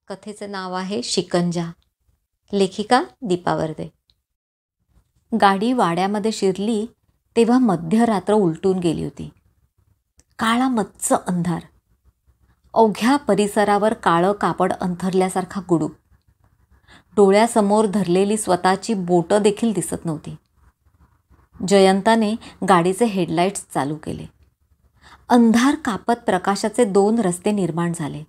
कथेचं नाव आहे शिकंजा. लेखिका दीपा वर्दे. गाडी वाड्यामध्ये शिरली तेव्हा मध्यरात्र उलटून गेली होती. काळा मच्च अंधार, अवघ्या परिसरावर काळं कापड अंथरल्यासारखा गुडूप. डोळ्यासमोर धरलेली स्वतःची बोटं देखील दिसत नव्हती. जयंताने गाडीचे हेडलाईट्स चालू केले. अंधार कापत प्रकाशाचे 2 रस्ते निर्माण झाले.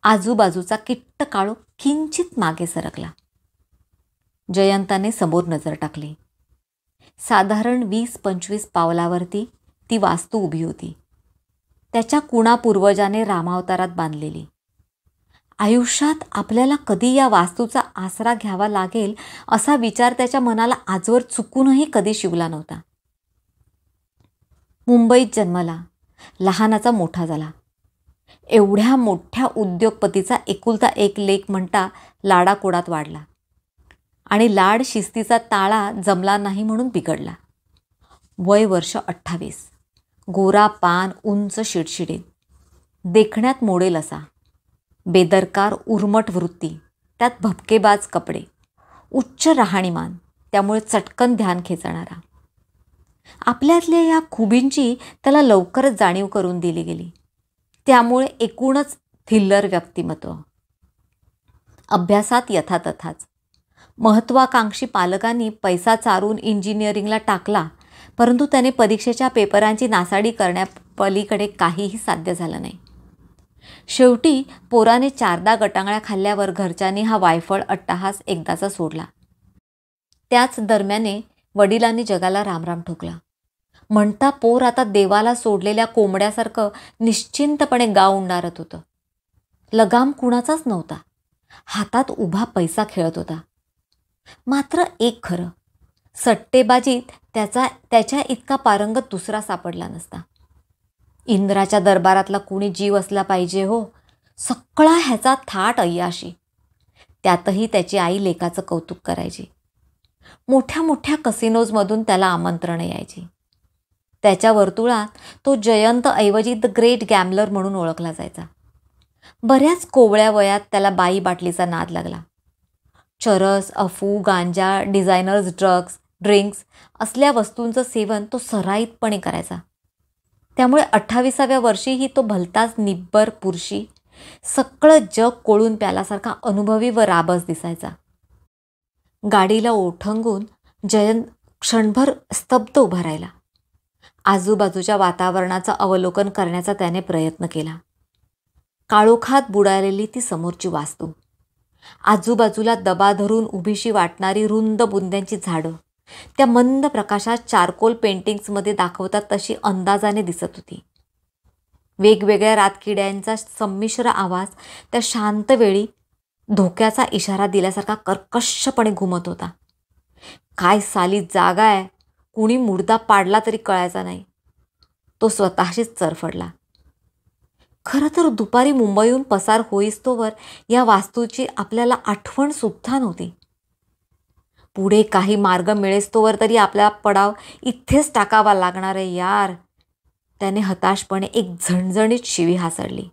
आजूबाजूचा किट्ट काळोख किंचित मागे सरकला. जयंताने समोर नजर टाकली. साधारण 20-25 पावलावरती ती वास्तू उभी होती. त्याच्या कुणा पूर्वजाने रामावतारात बांधलेली. आयुष्यात आपल्याला कधी या वास्तूचा आसरा घ्यावा लागेल असा विचार त्याच्या मनाला आजवर चुकूनही कधी शिवला नव्हता. मुंबईत जन्मला, लहानाचा मोठा झाला. एवढ्या मोठ्या उद्योगपतीचा एकुलता एक लेक म्हणता लाडाकोडात वाढला आणि लाड शिस्तीचा ताळा जमला नाही म्हणून बिघडला. वय वर्ष 28. गोरा पान, उंच शिडशिडीत, देखण्यात मोडेल असा, बेदरकार उर्मट वृत्ती, त्यात भपकेबाज कपडे, उच्च राहणीमान, त्यामुळे चटकन ध्यान खेचणारा. आपल्यातल्या या खुबींची त्याला लवकरच जाणीव करून दिली गेली. त्यामुळे एकूणच थिल्लर व्यक्तिमत्व. अभ्यासात यथातथाच. महत्त्वाकांक्षी पालकांनी पैसा चारून इंजिनिअरिंगला टाकला, परंतु त्याने परीक्षेच्या पेपरांची नासाडी करण्यापलीकडे काहीही साध्य झालं नाही. शेवटी पोराने 4दा गटांगळ्या खाल्ल्यावर घरच्यांनी हा वायफळ अट्टाहास एकदाचा सोडला. त्याच दरम्याने वडिलांनी जगाला रामराम ठोकला. म्हणता पोर आता देवाला सोडलेल्या कोंबड्यासारखं निश्चिंतपणे गाव उंडारत होतं. लगाम कुणाचाच नव्हता. हातात उभा पैसा खेळत होता. मात्र एक खरं, सट्टेबाजीत त्याच्या इतका पारंगत दुसरा सापडला नसता. इंद्राच्या दरबारातला कुणी जीव असला पाहिजे हो. सगळा ह्याचा थाट अय्याशी. त्यातही त्याची आई लेकाचं कौतुक करायची. मोठ्या मोठ्या कसिनोजमधून त्याला आमंत्रणं यायची. त्याच्या वर्तुळात तो जयंत ऐवजी द ग्रेट गॅम्बलर म्हणून ओळखला जायचा. बऱ्याच कोवळ्या वयात त्याला बाई बाटलीचा नाद लागला. चरस, अफू, गांजा, डिझायनर्स ड्रिंक्स असल्या वस्तूंचं सेवन तो सराईतपणे करायचा. त्यामुळे 28व्या वर्षीही तो भलताच निब्बर पुरुषी, सगळं जग कोळून प्यालासारखा अनुभवी व राबस दिसायचा. गाडीला ओठंगून जयंत क्षणभर स्तब्ध उभा राहिला. आजूबाजूच्या वातावरणाचं अवलोकन करण्याचा त्याने प्रयत्न केला. काळोखात बुडालेली ती समोरची वास्तू, आजूबाजूला दबा धरून उभीशी वाटणारी रुंद बुंद्यांची झाडं, त्या मंद प्रकाशात चारकोल पेंटिंग्समध्ये दाखवतात तशी अंदाजाने दिसत होती. वेगवेगळ्या रातकिड्यांचा संमिश्र आवाज त्या शांत वेळी धोक्याचा इशारा दिल्यासारखा कर्कशपणे घुमत होता. काय साली जागा आहे, कुणी मुर्दा पाडला तरी कळायचा नाही. तो स्वतःशीच चरफडला. खरं तर दुपारी मुंबईहून पसार होईस्तोवर या वास्तूची आपल्याला आठवण सुद्धा नव्हती. पुढे काही मार्ग मिळेस्तोवर तरी आपला पडाव इथेच टाकावा लागणार आहे यार, त्याने हताशपणे एक झणझणीत शिवी हासडली.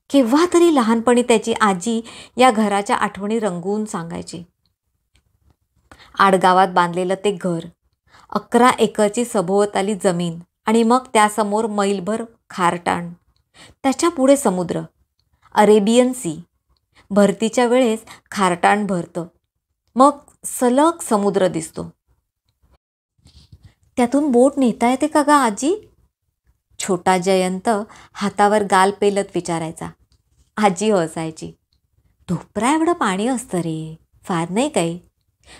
केव्हा तरी लहानपणी त्याची आजी या घराच्या आठवणी रंगवून सांगायची. आडगावात बांधलेलं ते घर, 11 एकरची सभोवताली जमीन आणि मग त्यासमोर मैलभर खारटाण, त्याच्या पुढे समुद्र, अरेबियन सी. भरतीच्या वेळेस खारटाण भरतं, मग सलग समुद्र दिसतो. त्यातून बोट नेता येते का गा आजी? छोटा जयंत हातावर गाल पेलत विचारायचा. आजी हसायची. ढोपरा एवढं पाणी असतं रे, फार नाही काही.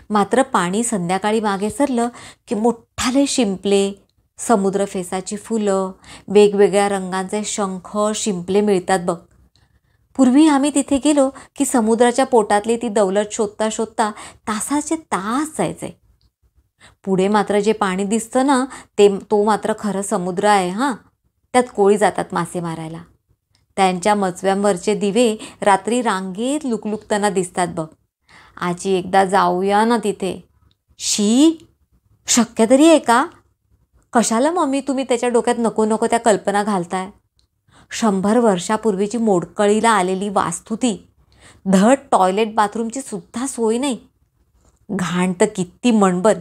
मात्र पाणी संध्याकाळी मागे सरलं की मोठाले शिंपले, समुद्रफेसाची फुलं, वेगवेगळ्या रंगांचे शंख शिंपले मिळतात बघ. पूर्वी आम्ही तिथे गेलो की समुद्राच्या पोटातली ती दौलत शोधता शोधता तासाचे तास जायचे. पुढे मात्र जे पाणी दिसतं ना, तो मात्र खरं समुद्र आहे हां. त्यात कोळी जातात मासे मारायला. त्यांच्या मचव्यांवरचे दिवे रात्री रांगेत लुकलुकताना दिसतात बघ. आजी एकदा जाऊया ना तिथे. शी, शक्य तरी आहे का? कशाला मम्मी तुम्ही त्याच्या डोक्यात नको नको त्या कल्पना घालताय? 100 वर्षापूर्वीची मोडकळीला आलेली वास्तू ती. धड टॉयलेट बाथरूमची सुद्धा सोय नाही. घाण तर किती मणभर.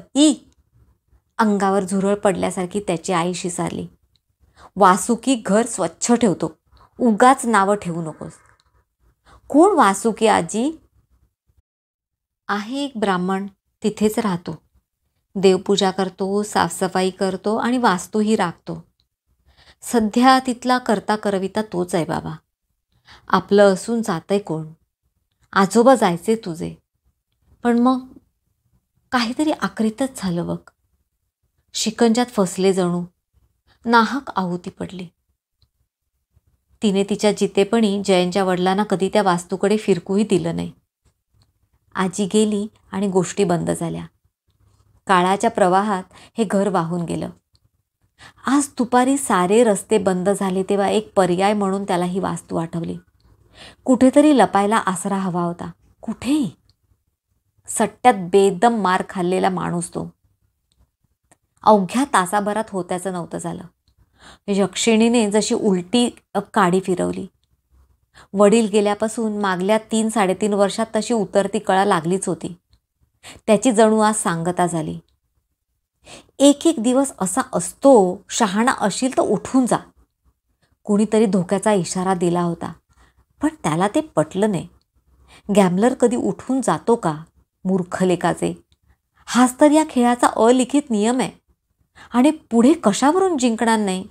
अंगावर झुरळ पडल्यासारखी त्याची आई शिसारली. वासुकी घर स्वच्छ ठेवतो, उगाच नावं ठेवू नकोस. कोण वासुकी आजी? आहे एक ब्राह्मण, तिथेच राहतो. देवपूजा करतो, साफसफाई करतो आणि वास्तूही राखतो. सध्या तिथला करता करविता तोच आहे बाबा. आपलं असून जातंय कोण? आजोबा जायचे तुझे, पण मग काहीतरी आक्रीतच झालं बघ. शिकंजात फसले जणू. नाहक आहुती पडली. तिने तिच्या जितेपणी जयनच्या वडिलांना कधी त्या वास्तूकडे फिरकूही दिलं नाही. आजी गेली आणि गोष्टी बंद झाल्या. काळाच्या प्रवाहात हे घर वाहून गेलं. आज दुपारी सारे रस्ते बंद झाले तेव्हा एक पर्याय म्हणून त्याला ही वास्तू आठवली. कुठेतरी लपायला आसरा हवा होता. कुठे? सट्ट्यात बेदम मार खाल्लेला माणूस तो. अवघ्या तासाभरात होत्याचं नव्हतं झालं. यक्षिणीने जशी उलटी काडी फिरवली. वडील गेल्यापासून मागल्या 3-3.5 वर्षात तशी उतरती कळा लागलीच होती. त्याची जणू आज सांगता झाली. एक दिवस असा असतो, शहाणा अशील तर उठून जा. कुणीतरी धोक्याचा इशारा दिला होता, पण त्याला ते पटलं नाही. गॅम्बलर कधी उठून जातो का? मूर्ख लेकाचे. हाच तर या खेळाचा अलिखित नियम आहे. आणि पुढे कशावरून जिंकणार नाही?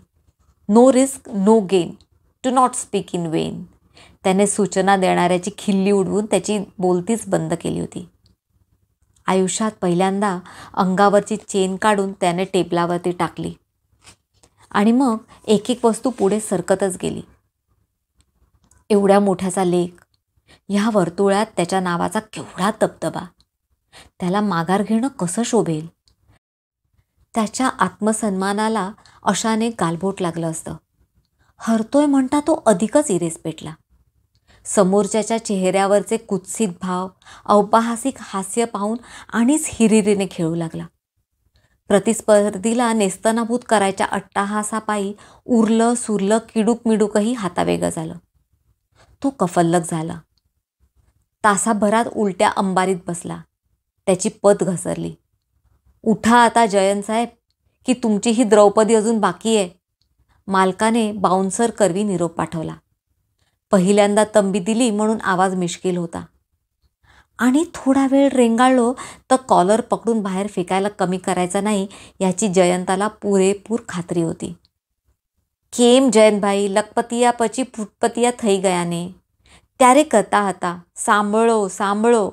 No risk no gain, to not speak in vain. त्याने सूचना देणाऱ्याची खिल्ली उडवून त्याची बोलतीच बंद केली होती. आयुष्यात पहिल्यांदा अंगावरची चेन काढून त्याने टेबलावरती टाकली आणि मग एक वस्तू पुढे सरकतच गेली. एवढ्या मोठ्याचा लेख, ह्या वर्तुळात त्याच्या नावाचा केवढा दबदबा. त्याला माघार घेणं कसं शोभेल? त्याच्या आत्मसन्मानाला अशाने गालबोट लागलं असतं. हरतोय म्हणता तो अधिकच इरेस पेटला. समोरच्याच्या चेहऱ्यावरचे कुत्सित भाव, औपहासिक हास्य पाहून आणिच हिरिरीने खेळू लागला. प्रतिस्पर्धीला नेस्तनाभूत करायच्या अट्टाहासापायी उरलं सुरलं किडूक मिडूकही हातावेगळं झालं. तो कफल्लक झाला. तासाभरात उलट्या अंबारीत बसला. त्याची पत घसरली. उठा आता जयन साहेब, की तुमची ही द्रौपदी अजून बाकी आहे. मालकाने बाउन्सर करवी निरोप पाठवला. पहिल्यांदा तंबी दिली म्हणून आवाज मिश्किल होता. आणि थोडा वेळ रेंगाळलो तर कॉलर पकडून बाहेर फेकायला कमी करायचा नाही याची जयंताला पुरेपूर खात्री होती. केम जयंतभाई, लखपतिया पची फुटपतिया थई गयाने. त्यारे करता હતા. सांभाळो सांभाळो.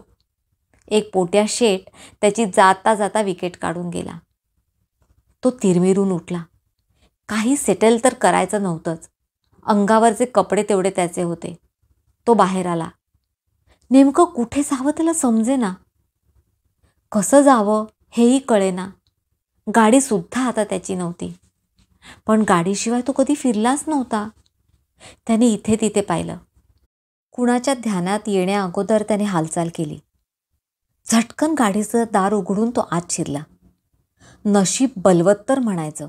एक पोट्या शेठ त्याची जाता जाता विकेट काढून गेला. तो तिरमिरून उठला. काही सेटल तर करायचं नव्हतंच. अंगावरचे कपडे तेवढे त्याचे होते. तो बाहेर आला. नेमकं कुठे जावं त्याला समजेना. कसं जावं हेही कळेना. गाडीसुद्धा आता त्याची नव्हती. पण गाडीशिवाय तो कधी फिरलाच नव्हता. त्याने इथे तिथे पाहिलं. कुणाच्या ध्यानात येण्या अगोदर त्याने हालचाल केली. झटकन गाडीचं दार उघडून तो आत शिरला. नशीब बलवत्तर म्हणायचं.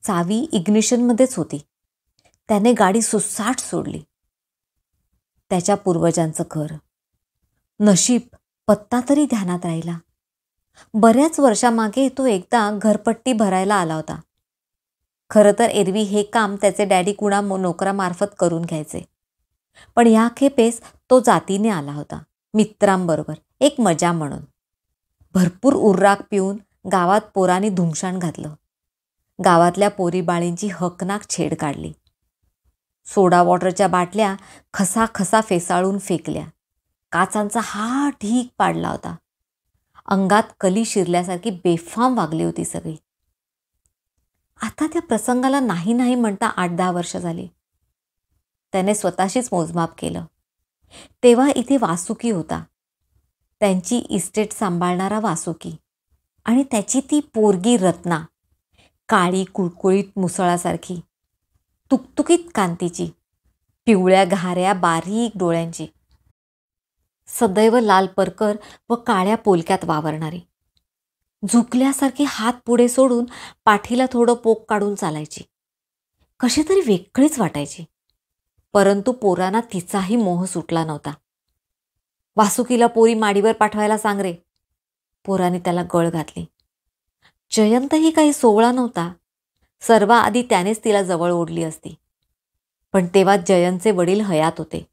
चावी इग्निशनमध्येच होती. त्याने गाडी सुसाट सोडली. त्याच्या पूर्वजांचं घर. नशीब पत्ता तरी ध्यानात राहिला. बऱ्याच वर्षामागे तो एकदा घरपट्टी भरायला आला होता. खरं तर एरवी हे काम त्याचे डॅडी कुणा नोकरामार्फत करून घ्यायचे. पण ह्या खेपेस तो जातीने आला होता, मित्रांबरोबर, एक मजा म्हणून. भरपूर उर्राक पिऊन गावात पोरांनी धुमशान घातलं. गावातल्या पोरीबाळींची हकनाक छेड काढली. सोडा वॉटरच्या बाटल्या खसा फेसाळून फेकल्या. काचांचा हा ढीग पाडला होता. अंगात कली शिरल्यासारखी बेफाम वागली होती सगळी. आता त्या प्रसंगाला नाही नाही म्हणता 8-10 वर्ष झाली. त्याने स्वतःशीच मोजमाप केलं. तेव्हा इथे वासुकी होता. त्यांची इस्टेट सांभाळणारा वासुकी. आणि त्याची ती पोरगी रत्ना, काळी कुळकुळीत मुसळासारखी, तुकतुकीत कांतीची, पिवळ्या घाऱ्या बारीक डोळ्यांची, सदैव लाल परकर व काळ्या पोलक्यात वावरणारी. झुकल्यासारखी हात पुढे सोडून पाठीला थोडं पोक काढून चालायची. कशी तरी वेगळीच वाटायची. परंतु पोरांना तिचाही मोह सुटला नव्हता. वासुकीला पोरी माडीवर पाठवायला सांग रे. पोराने त्याला गळ घातली. जयंतही काही सोवळा नव्हता. सर्वाआधी त्यानेच तिला जवळ ओढली असती. पण तेव्हा जयंतचे वडील हयात होते.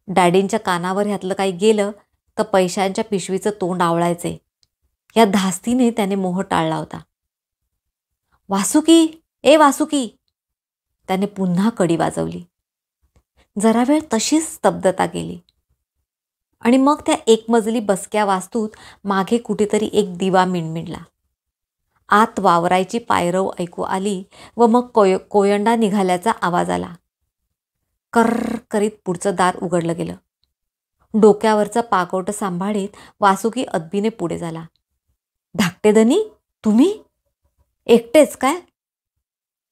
डॅडींच्या कानावर ह्यातलं काही गेलं तर पैशांच्या पिशवीचं तोंड आवळायचे. या धास्तीने त्याने मोह टाळला होता. वासुकी, ए वासुकी, त्याने पुन्हा कडी वाजवली. जरा वेळ तशीच स्तब्धता गेली आणि मग त्या एकमजली बसक्या वास्तूत मागे कुठेतरी एक दिवा मिणमिणला. आत वावरायची पायरव ऐकू आली व मग कोयंडा निघाल्याचा आवाज आला. कर्र करीत पुढचं दार उघडलं गेलं. डोक्यावरचं पागोट सांभाळीत वासुकी अदबीने पुढे झाला. धाकटे धनी, तुम्ही एकटेच काय?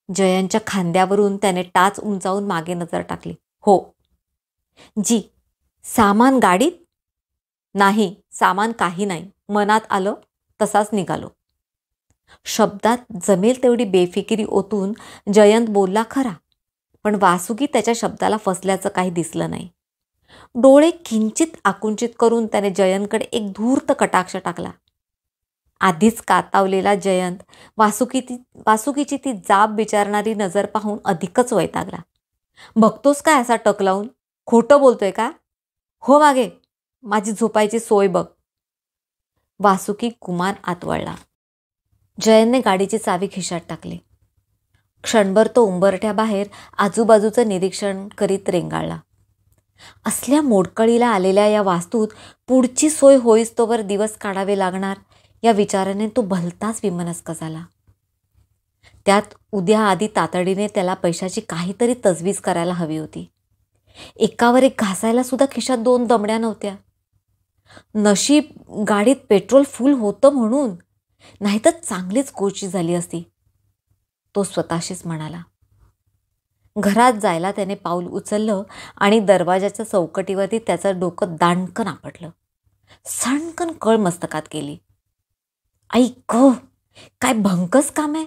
जयंतच्या खांद्यावरून त्याने टाच उंचावून मागे नजर टाकली. हो. जी, सामान गाडीत? नाही, सामान काही नाही. मनात आलं तसाच निघालो. शब्दात जमेल तेवढी बेफिकिरी ओतून जयंत बोलला खरा, पण वासुकी त्याच्या शब्दाला फसल्याचं काही दिसलं नाही. डोळे किंचित आकुंचित करून त्याने जयंतकडे एक धूर्त कटाक्ष टाकला. आधीच कातावलेला जयंत वासुकीची ती जाब विचारणारी नजर पाहून अधिकच वैतागला. बघतोस काय असा टक लावून? खोटं बोलतोय का? हो मागे, माझी झोपायची सोय बघ. वासुकी कुमान आत वळला. जयंतने गाडीची चावी खिशात टाकली. क्षणभर तो उंबरठ्याबाहेर आजूबाजूचं निरीक्षण करीत रेंगाळला. असल्या मोडकळीला आलेल्या या वास्तूत पुढची सोय होईस्तोवर दिवस काढावे लागणार या विचाराने तो भलताच विमनस्क झाला. त्यात उद्या आधी तातडीने त्याला पैशाची काहीतरी तजवीज करायला हवी होती. एकावर एक घासायला सुद्धा खिशात 2 दमड्या नव्हत्या. नशीब गाडीत पेट्रोल फुल होतं म्हणून, नाहीतर चांगलीच गोची झाली असती, तो स्वतःशीच म्हणाला. घरात जायला त्याने पाऊल उचललं आणि दरवाजाच्या चौकटीवरती त्याचं डोकं दांडकन आपटलं. सणकन कळ मस्तकात गेली. ऐक, काय भंकस काम आहे?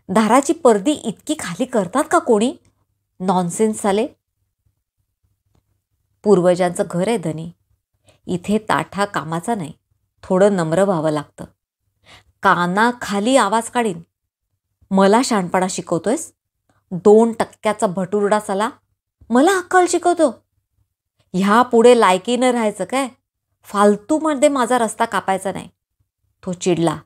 दाराची पर्दी इतकी खाली करतात का कोणी? नॉनसेन्स झाले. पूर्वजांचं घर आहे धनी. इथे ताठा कामाचा नाही, थोडं नम्र व्हावं लागतं. कानाखाली आवाज काढीन. मला शहाणपणा शिकवतोयस? 2% भटुरडा चला मला अक्कल शिकवतो. ह्या पुढे लायकीनं राहायचं काय? फालतूमध्ये माझा रस्ता कापायचा नाही. तो चिडला.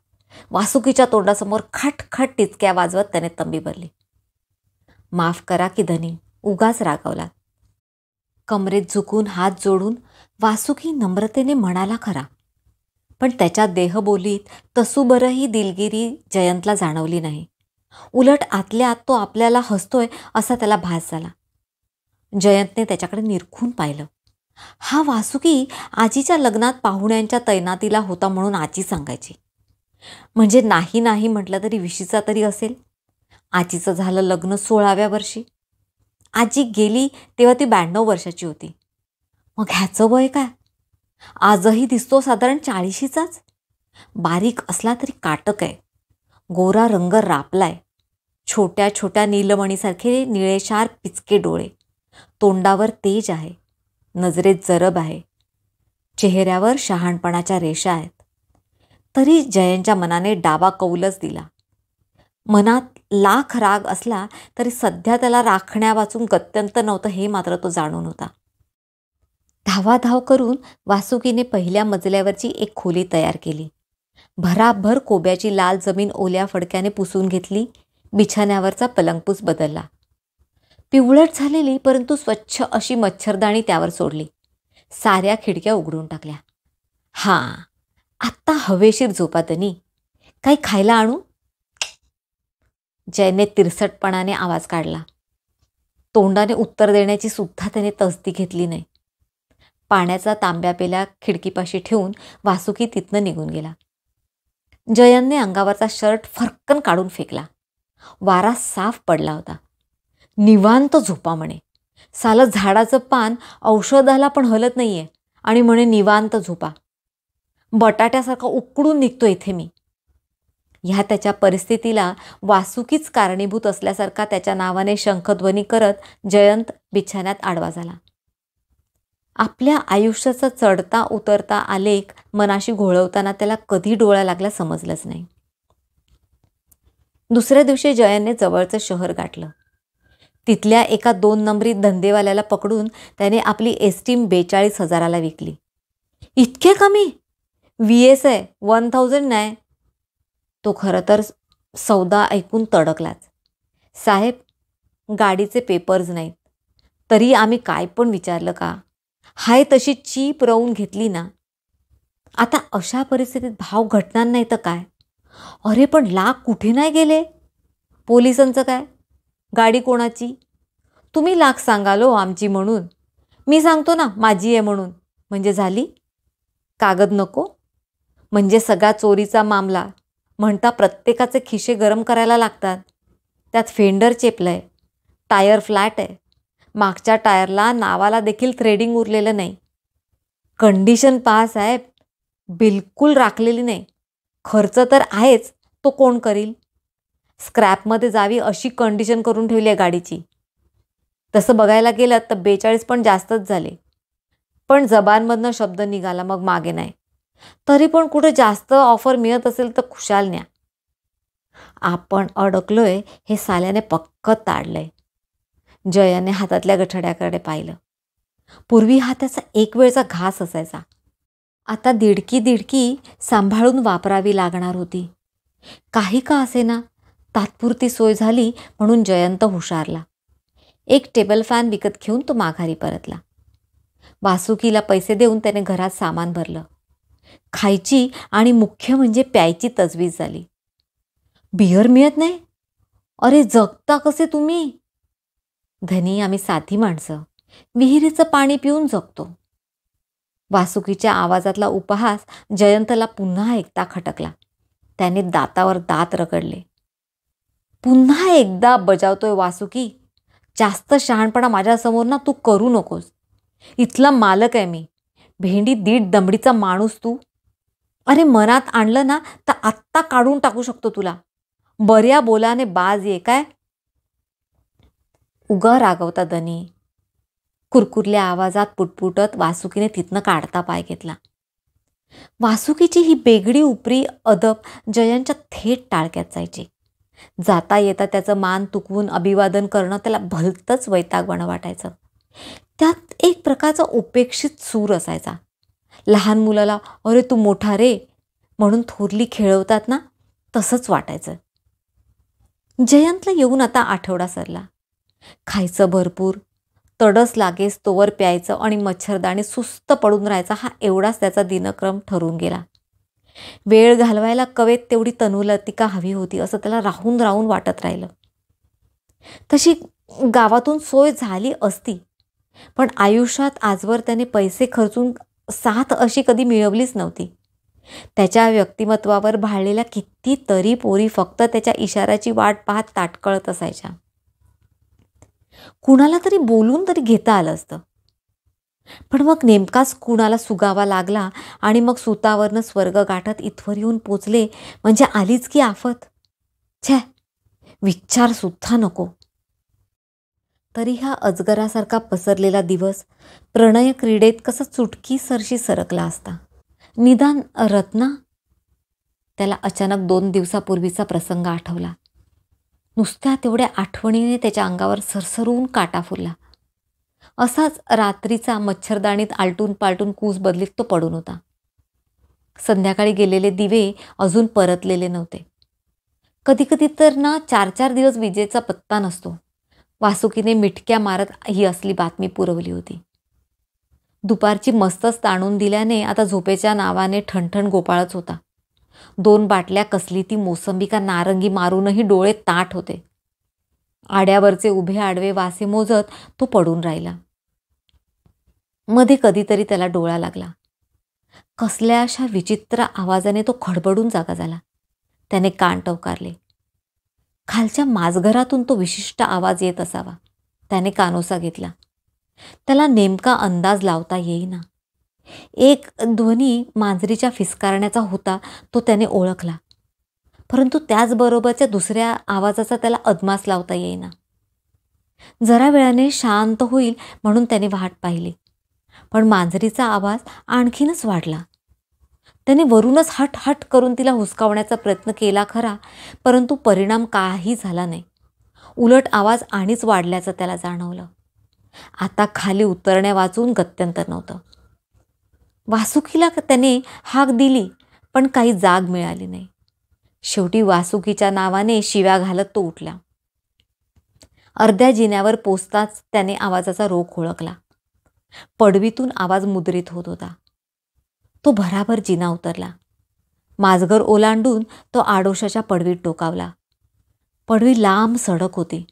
वासुकीच्या तोंडासमोर खटखट टिचक्या वाजवत त्याने तंबी भरली. माफ करा की धनी, उगाच रागावला. कमरेत झुकून हात जोडून वासुकी नम्रतेने म्हणाला खरा, पण त्याच्या देहबोलीत तसूबरही दिलगिरी जयंतला जाणवली नाही. उलट आतल्या आत तो आपल्याला हसतोय असा त्याला भास झाला. जयंतने त्याच्याकडे निरखून पाहिलं. हा वासुकी आजीच्या लग्नात पाहुण्यांच्या तैनातीला होता म्हणून आजी सांगायची. म्हणजे नाही नाही म्हटलं तरी 20चा तरी असेल. आजीचं झालं लग्न 16व्या वर्षी. आजी गेली तेव्हा ती 92 वर्षाची होती. मग ह्याचं वय काय? आजही दिसतो साधारण 40शीचाच. बारीक असला तरी काटक आहे. गोरा रंग रापलाय. छोट्या छोट्या नीलमणीसारखे निळेशार पिचके डोळे. तोंडावर तेज आहे. नजरेत जरब आहे. चेहऱ्यावर शहाणपणाच्या रेषा आहेत. तरी जयंतच्या मनाने डावा कौलच दिला. मनात लाख राग असला तरी सध्या त्याला राखण्या वाचून गत्यंतर नव्हतं हे मात्र तो जाणून होता. धावाधाव करून वासुकीने पहिल्या मजल्यावरची एक खोली तयार केली. भराभर कोब्याची लाल जमीन ओल्या फडक्याने पुसून घेतली. बिछाण्यावरचा पलंगपूस बदलला. पिवळट झालेली परंतु स्वच्छ अशी मच्छरदाणी त्यावर सोडली. साऱ्या खिडक्या उघडून टाकल्या. हां, आत्ता हवेशीर झोपा धनी. काही खायला आणू? जयने तिरसटपणाने आवाज काढला. तोंडाने उत्तर देण्याची सुद्धा त्याने तसदी घेतली नाही. पाण्याचा तांब्या पेला खिडकीपाशी ठेवून वासुकी तिथनं निघून गेला. जयंतने अंगावरचा शर्ट फरकन काढून फेकला. वारा साफ पडला होता. निवांत झोपा म्हणे. सालं झाडाचं पान औषधाला पण हलत नाहीये आणि म्हणे निवांत झोपा. बटाट्यासारखा उकडून निघतो इथे मी. ह्या त्याच्या परिस्थितीला वासुकीच कारणीभूत असल्यासारखा त्याच्या नावाने शंखध्वनी करत जयंत बिछाण्यात आडवा झाला. आपल्या आयुष्याचा चढता उतरता आलेख मनाशी घोळवताना त्याला कधी डोळा लागला समजलंच नाही. दुसऱ्या दिवशी जयंतने जवळचं शहर गाठलं. तिथल्या एका 2 नंबरी धंदेवाल्याला पकडून त्याने आपली एस्टीम 42,000ला विकली. इतके कमी? VS आहे, 1000 नाही. तो खरं तर सौदा ऐकून तडकलाच. साहेब, गाडीचे पेपर्स नाहीत. तरी आम्ही काय पण विचारलं का? हाय तशी चीप रवून घेतली ना. आता अशा परिस्थितीत भाव घटणार नाही तर काय? अरे पण लाख कुठे नाही गेले? पोलिसांचं काय? गाडी कोणाची? तुम्ही लाख सांगाल हो आमची म्हणून. मी सांगतो ना माझी आहे म्हणून. म्हणजे झाली? कागद नको? म्हणजे सगळा चोरीचा मामला. म्हणता प्रत्येकाचे खिशे गरम करायला लागतात. त्यात फेंडर चेपलंय, टायर फ्लॅट आहे, मागच्या टायरला नावाला देखील थ्रेडिंग उरलेलं नाही. कंडिशन पहा साहेब, बिलकुल राखलेली नाही. खर्च तर आहेच, तो कोण करील? स्क्रॅपमध्ये जावी अशी कंडिशन करून ठेवली आहे गाडीची. तसं बघायला गेलं तर 42 पण जास्तच झाले. पण जबानमधनं शब्द निघाला मग मागे नाही. तरी पण कुठे जास्त ऑफर मिळत असेल तर खुशाल न्या. आपण अडकलोय हे साल्याने पक्क ताडलंय. जयाने हातातल्या गठड्याकडे पाहिलं. पूर्वी हा त्याचा एक वेळचा घास असायचा. आता दिडकी सांभाळून वापरावी लागणार होती. काही का असेना तात्पुरती सोय झाली म्हणून जयंत हुशारला. एक टेबल फॅन विकत घेऊन तो माघारी परतला. वासुकीला पैसे देऊन त्याने घरात सामान भरलं. खायची आणि मुख्य म्हणजे प्यायची तजवीज झाली. बियर मिळत नाही? अरे जगता कसे तुम्ही? धनी आम्ही साधी माणसं, विहिरीचं पाणी पिऊन जगतो. वासुकीच्या आवाजातला उपहास जयंतला पुन्हा एकदा खटकला. त्याने दातावर दात रगडले. पुन्हा एकदा बजावतोय वासुकी. जास्त शहाणपणा माझ्यासमोर ना तू करू नकोस. इथला मालक आहे मी. भेंडी 1.5 दमडीचा माणूस तू. अरे मनात आणलं ना तर आत्ता काढून टाकू शकतो तुला. बऱ्या बोलाने बाज ये काय? उगा रागवता धनी. कुरकुरल्या आवाजात पुटपुटत वासुकीने तिथनं काढता पाय घेतला. वासुकीची ही बेगडी उपरी अदब जयंतच्या थेट टाळक्यात जायची. जाता येता त्याचं मान तुकवून अभिवादन करणं त्याला भलतंच वैतागवाणं वाटायचं. त्यात एक प्रकारचा उपेक्षित सूर असायचा. लहान मुलाला अरे तू मोठा रे म्हणून थोरली खेळवतात ना, तसंच वाटायचं. जयंतला येऊन आता आठवडा सरला. खायचं भरपूर, तडस लागेस तोवर प्यायचं आणि मच्छरदाणी सुस्त पडून राहायचा हा एवढाच त्याचा दिनक्रम ठरून गेला. वेळ घालवायला कवेत तेवढी तनुलतिका हवी होती असं त्याला राहून राहून वाटत राहिलं. तशी गावातून सोय झाली असती, पण आयुष्यात आजवर त्याने पैसे खर्चून साथ अशी कधी मिळवलीच नव्हती. त्याच्या व्यक्तिमत्वावर भाळलेल्या कितीतरी पोरी फक्त त्याच्या इशाऱ्याची वाट पाहत ताटकळत असायच्या. कुणाला तरी बोलून तरी घेता आलं असतं. पण मग नेमकाच कुणाला सुगावा लागला आणि मग सुतावरनं स्वर्ग गाठत इथवर येऊन पोचले म्हणजे आलीच की आफत. छे, विचार सुद्धा नको. तरी हा अजगरासारखा पसरलेला दिवस प्रणय क्रीडेत कसा चुटकी सरशी सरकला असता. निदान रत्ना. त्याला अचानक 2 दिवसापूर्वीचा प्रसंग आठवला. नुसत्या तेवढ्या आठवणीने त्याच्या अंगावर सरसरून काटा फुलला. असाच रात्रीचा मच्छरदाणीत आलटून पालटून कूस बदलीत तो पडून होता. संध्याकाळी गेलेले दिवे अजून परतलेले नव्हते. कधीकधी तर ना 4-4 दिवस विजेचा पत्ता नसतो. वासुकीने मिटक्या मारत ही असली बातमी पुरवली होती. दुपारची मस्तच ताणून दिल्याने आता झोपेच्या नावाने ठणठण गोपाळच होता. 2 बाटल्या कसली ती मोसंबी का नारंगी मारूनही डोळे ताठ होते. आड्यावरचे उभे आडवे वासे मोजत तो पडून राहिला. मध्ये कधीतरी त्याला डोळा लागला. कसल्या अशा विचित्र आवाजाने तो खडबडून जागा झाला. त्याने कान टवकारले. खालच्या माजघरातून तो विशिष्ट आवाज येत असावा. त्याने कानोसा घेतला. त्याला नेमका अंदाज लावता येईना. एक ध्वनी मांजरीच्या फिसकारण्याचा होता तो त्याने ओळखला. परंतु त्याचबरोबरच्या दुसऱ्या आवाजाचा त्याला अदमास लावता येईना. जरा वेळाने शांत होईल म्हणून त्याने वाट पाहिली, पण मांजरीचा आवाज आणखीनच वाढला. त्याने वरूनच हट हट करून तिला हुसकावण्याचा प्रयत्न केला खरा, परंतु परिणाम काही झाला नाही. उलट आवाज आणीच वाढल्याचं त्याला जाणवलं. आता खाली उतरण्या वाचून गत्यंतर नव्हतं. वासुकीला त्याने हाक दिली, पण काही जाग मिळाली नाही. शेवटी वासुकीच्या नावाने शिव्या घालत तो उठला. अर्ध्या जिन्यावर पोचताच त्याने आवाजाचा रोख ओळखला. पडवीतून आवाज मुद्रित होत होता. तो भराभर जिना उतरला. माजगर ओलांडून तो आडोशाच्या पडवीत टोकावला. पडवी लांब सडक होती.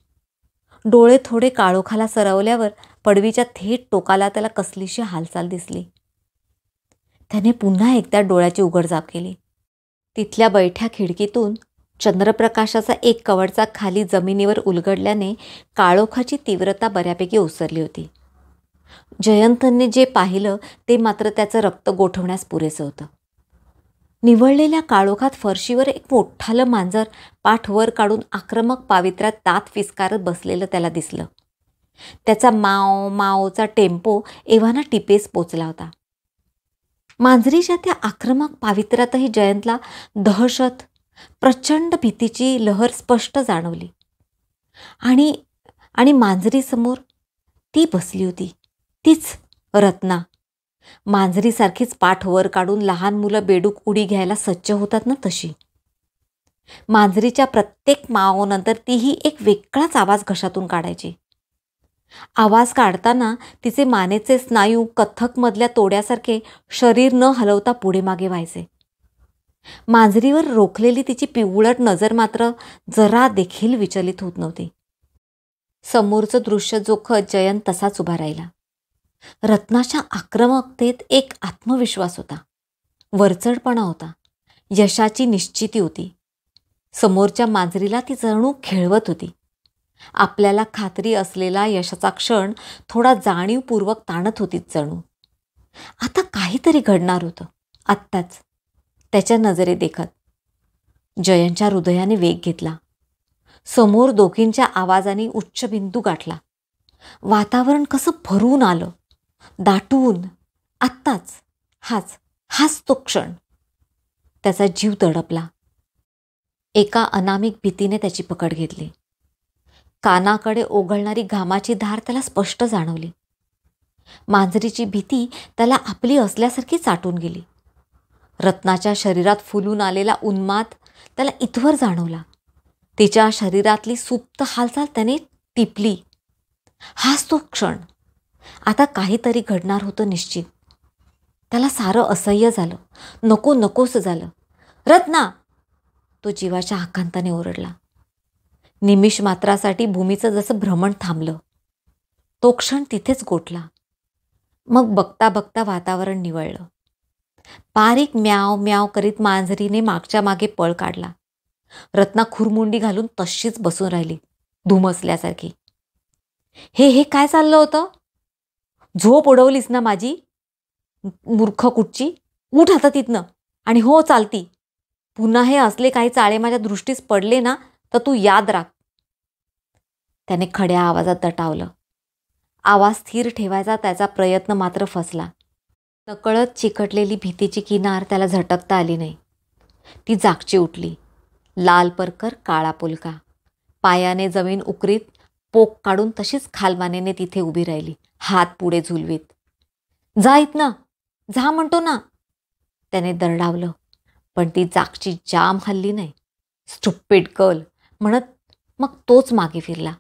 डोळे थोडे काळोखाला सरवल्यावर पडवीच्या थेट टोकाला त्याला कसलीशी हालचाल दिसली. त्याने पुन्हा एकदा डोळ्याची उघडझाप केली. तिथल्या बैठ्या खिडकीतून चंद्रप्रकाशाचा एक कवडचा खाली जमिनीवर उलगडल्याने काळोखाची तीव्रता बऱ्यापैकी ओसरली होती. जयंतने जे पाहिलं ते मात्र त्याचं रक्त गोठवण्यास पुरेसं होतं. निवळलेल्या काळोखात फरशीवर एक मोठालं मांजर पाठ वर काढून आक्रमक पावित्र्यात दात फिसकारत बसलेलं त्याला दिसलं. त्याचा माव मावचा टेम्पो एव्हाना टिपेस पोचला होता. मांजरीच्या त्या आक्रमक पावित्र्यातही जयंतला दहशत, प्रचंड भीतीची लहर स्पष्ट जाणवली. आणि मांजरीसमोर ती बसली होती, तीच रत्ना. मांजरीसारखीच पाठ वर काढून लहान मुलं बेडूक उडी घ्यायला सज्ज होतात ना, तशी. मांजरीच्या प्रत्येक मावनंतर तीही एक वेगळाच आवाज घशातून काढायची. आवाज काढताना तिचे मानेचे स्नायू कथ्थकमधल्या तोड्यासारखे शरीर न हलवता पुढे मागे व्हायचे. मांजरीवर रोखलेली तिची पिवळट नजर मात्र जरा देखील विचलित होत नव्हती. समोरचं दृश्य जोखत जयंत तसाच उभा राहिला. रत्नाच्या आक्रमकतेत एक आत्मविश्वास होता, वरचढपणा होता, यशाची निश्चिती होती. समोरच्या मांजरीला ती जणू खेळवत होती. आपल्याला खात्री असलेला यशाचा क्षण थोडा जाणीवपूर्वक ताणत होतीच जणू. आता काहीतरी घडणार होतं आत्ताच, त्याच्या नजरे देखत. जयंतच्या हृदयाने वेग घेतला. समोर दोघींच्या आवाजाने उच्च बिंदू गाठला. वातावरण कसं भरून आलं, दाटून. आत्ताच हाच तो क्षण. त्याचा जीव दडपला. एका अनामिक भीतीने त्याची पकड घेतली. कानाकडे ओघळणारी घामाची धार त्याला स्पष्ट जाणवली. मांजरीची भीती त्याला आपली असल्यासारखी चाटून गेली. रत्नाच्या शरीरात फुलून आलेला उन्माद त्याला इथवर जाणवला. तिच्या शरीरातली सुप्त हालचाल त्याने टिपली. हाच तो क्षण. आता काहीतरी घडणार होतं निश्चित. त्याला सारं असह्य झालं, नकोसं झालं. रत्ना! तो जीवाच्या आकांताने ओरडला. निमिष मात्रासाठी भूमीचं जसं भ्रमण थांबलं. तो क्षण तिथेच गोठला. मग बघता बघता वातावरण निवळलं. बारीक म्याव म्याव करीत मांजरीने मागच्या मागे पळ काढला. रत्ना खुरमुंडी घालून तशीच बसून राहिली, धुमसल्यासारखी. हे काय चाललं होतं? झोप उडवलीस ना माझी, मूर्ख कुठची. उठ आता तिथनं आणि हो चालती. पुन्हा हे असले काही चाळे माझ्या दृष्टीस पडले ना तर तू याद राख. त्याने खड्या आवाजात दटावलं. आवाज स्थिर ठेवायचा त्याचा प्रयत्न मात्र फसला. नकळत चिकटलेली भीतीची किनार त्याला झटकता आली नाही. ती जागची उठली. लाल परकर, काळा पुलका. पायाने जमीन उकरीत पोक काढून तशीच खालमानेने तिथे उभी राहिली, हात पुढे झुलवीत. जा इथनं, जा म्हणतो ना. त्याने दरडावलं, पण ती जागची जाम हल्ली नाही. स्टुपिड गर्ल म्हणत मग तोच मागे फिरला.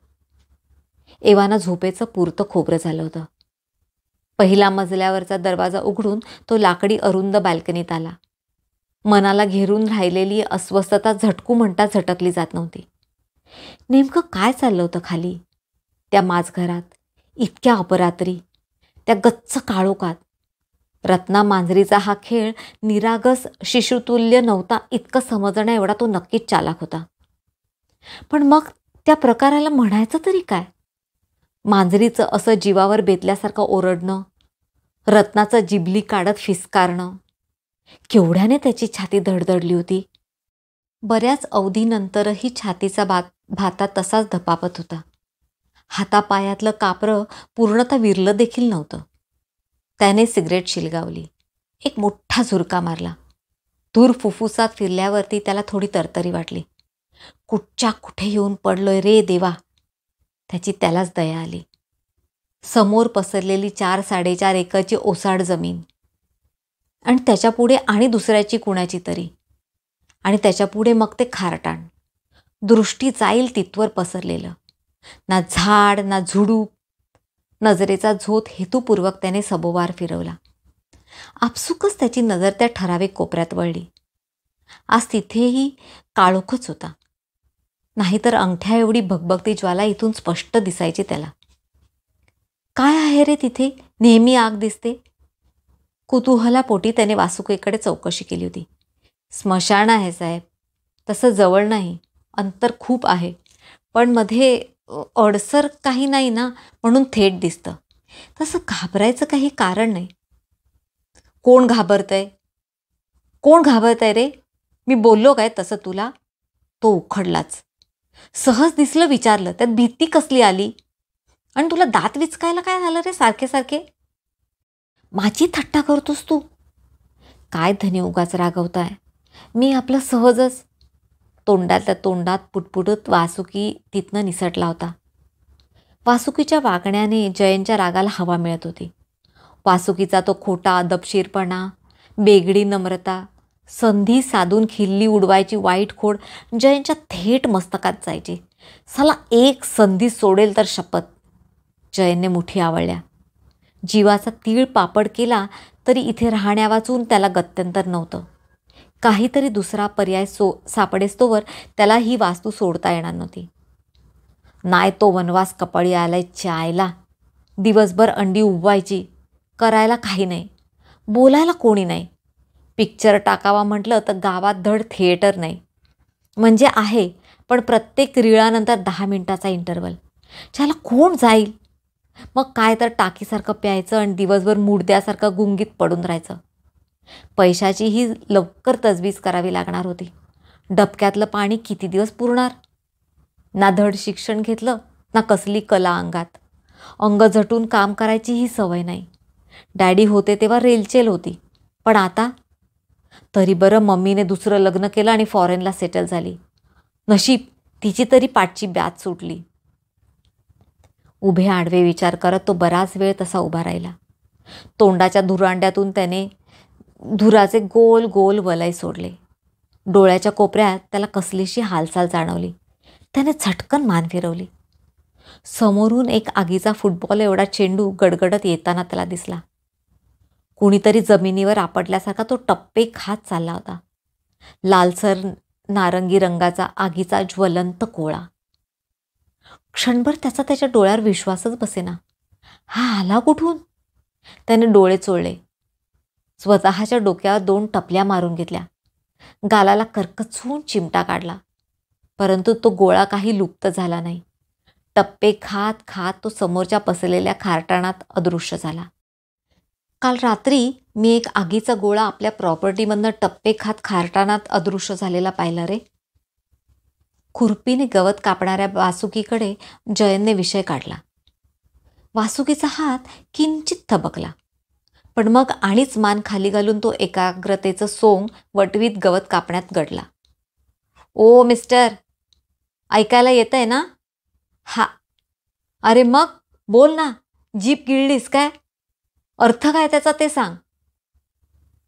एव्हाना झोपेचं पुरतं खोबरं झालं होतं. पहिला मजल्यावरचा दरवाजा उघडून तो लाकडी अरुंद बाल्कनीत आला. मनाला घेरून राहिलेली अस्वस्थता झटकू म्हणता झटकली जात नव्हती. नेमकं काय चाललं होतं खाली त्या माझघरात, इतक्या अपरात्री, त्या गच्च काळोखात? रत्ना मांजरीचा हा खेळ निरागस शिशुतुल्य नव्हता इतकं समजण्या एवढा तो नक्कीच चालाक होता. पण मग त्या प्रकाराला म्हणायचं तरी काय? मांजरीचं असं जीवावर बेतल्यासारखं ओरडणं, रत्नाचं जिबली काढत फिसकारणं. केवढ्याने त्याची छाती धडधडली होती. बऱ्याच अवधीनंतरही छातीचा भाता तसाच धपापत होता. हातापायातलं कापरं पूर्णतः विरलं देखील नव्हतं. त्याने सिगरेट शिलगावली. एक मोठा झुरका मारला. धूर फुफ्फुसात फिरल्यावरती त्याला थोडी तरतरी वाटली. कुठच्या कुठे येऊन पडलोय रे देवा. त्याची त्यालाच दया आली. समोर पसरलेली 4-4.5 एकरची ओसाड जमीन, आणि त्याच्यापुढे आणि दुसऱ्याची कुणाची तरी, आणि त्याच्यापुढे मग ते खारटाण. दृष्टी जाईल तिथवर पसरलेलं. ना झाड ना झुडूप. नजरेचा झोत हेतुपूर्वक त्याने सभोवार फिरवला. आपसुकच त्याची नजर त्या ठराविक कोपऱ्यात वळली. आज तिथेही काळोखच होता. नाहीतर अंगठ्या एवढी भगभगती ज्वाला इथून स्पष्ट दिसायची त्याला. काय आहे रे तिथे? नेहमी आग दिसते. कुतूहलापोटी त्याने वासुकीकडे चौकशी केली होती. स्मशान आहे साहेब. तसं जवळ नाही, अंतर खूप आहे, पण मध्ये अडसर काही नाही ना, म्हणून थेट दिसतं. तसं घाबरायचं काही कारण नाही. कोण घाबरतंय? कोण घाबरतंय रे? मी बोललो काय तसं तुला? तो उखडलाच. सहज दिसलं विचारलं, त्यात भीती कसली आली? आणि तुला दात विचकायला काय झालं रे सारखे सारखे? माझी थट्टा करतोस तू? काय धनी उगाच रागवताय? मी आपलं सहजच. तोंडातल्या तोंडात पुटपुटत वासुकी तिथनं निसटला होता. वासुकीच्या वागण्याने जयनच्या रागाला हवा मिळत होती. वासुकीचा तो खोटा दबशीरपणा, बेगडी नम्रता, संधी साधून खिल्ली उडवायची वाईट खोड जयनच्या थेट मस्तकात जायची. साला एक संधी सोडेल तर शपथ. जयनने मुठी आवळल्या. जीवाचा तीळ पापड केला तरी इथे राहण्या वाचून त्याला गत्यंतर नव्हतं. काहीतरी दुसरा पर्याय सापडेस्तोवर त्याला ही वास्तू सोडता येणार नव्हती. नाही तो वनवास कपाळी आलाय चायला. दिवसभर अंडी उबवायची, करायला काही नाही, बोलायला कोणी नाही. पिक्चर टाकावा म्हटलं तर गावात धड थिएटर नाही. म्हणजे आहे, पण प्रत्येक रिळानंतर 10 मिनिटाचा इंटरव्हल. ज्याला कोण जाईल? मग काय तर टाकीसारखं प्यायचं आणि दिवसभर मुडद्यासारखं गुंगीत पडून राहायचं. पैशाचीही लवकर तजवीज करावी लागणार होती. डबक्यातलं पाणी किती दिवस पुरणार? ना धड शिक्षण घेतलं, ना कसली कला अंगात. अंग झटून काम करायची ही सवय नाही. डॅडी होते तेव्हा रेलचेल होती, पण आता? तरी बरं मम्मीने दुसरं लग्न केलं आणि फॉरेनला सेटल झाली. नशीब तिची तरी पाठची ब्यात सुटली. उभे आडवे विचार करत तो बराच वेळ तसा उभा राहिला. तोंडाच्या धुरांड्यातून त्याने धुराचे गोल गोल वलय सोडले. डोळ्याच्या कोपऱ्यात त्याला कसलीशी हालचाल जाणवली. त्याने झटकन मान फिरवली. समोरून एक आगीचा फुटबॉल एवढा चेंडू गडगडत येताना त्याला दिसला. कुणीतरी जमिनीवर आपटल्यासारखा तो टप्पे खात चालला होता. लालसर नारंगी रंगाचा आगीचा ज्वलंत गोळा. क्षणभर त्याच्या डोळ्यावर विश्वासच बसेना. हा आला कुठून? त्याने डोळे चोळले. स्वतःच्या डोक्यावर 2 टपल्या मारून घेतल्या. गालाला करकचून चिमटा काढला, परंतु तो गोळा काही लुप्त झाला नाही. टप्पे खात खात तो समोरच्या पसरलेल्या खारटाणात अदृश्य झाला. काल रात्री मी एक आगीचा गोळा आपल्या प्रॉपर्टीमधनं टप्पे खात खारटाणात अदृश्य झालेला पाहिला रे. खुरपीने गवत कापणाऱ्या वासुकीकडे जयनने विषय काढला. वासुकीचा हात किंचित थबकला, पण मग आणीच मान खाली घालून तो एकाग्रतेचं सोंग वटवीत गवत कापण्यात गडला. ओ मिस्टर, ऐकायला येतंय ना? हा. अरे मग बोल ना, जीप गिळलीस काय? अर्थ काय त्याचा ते सांग.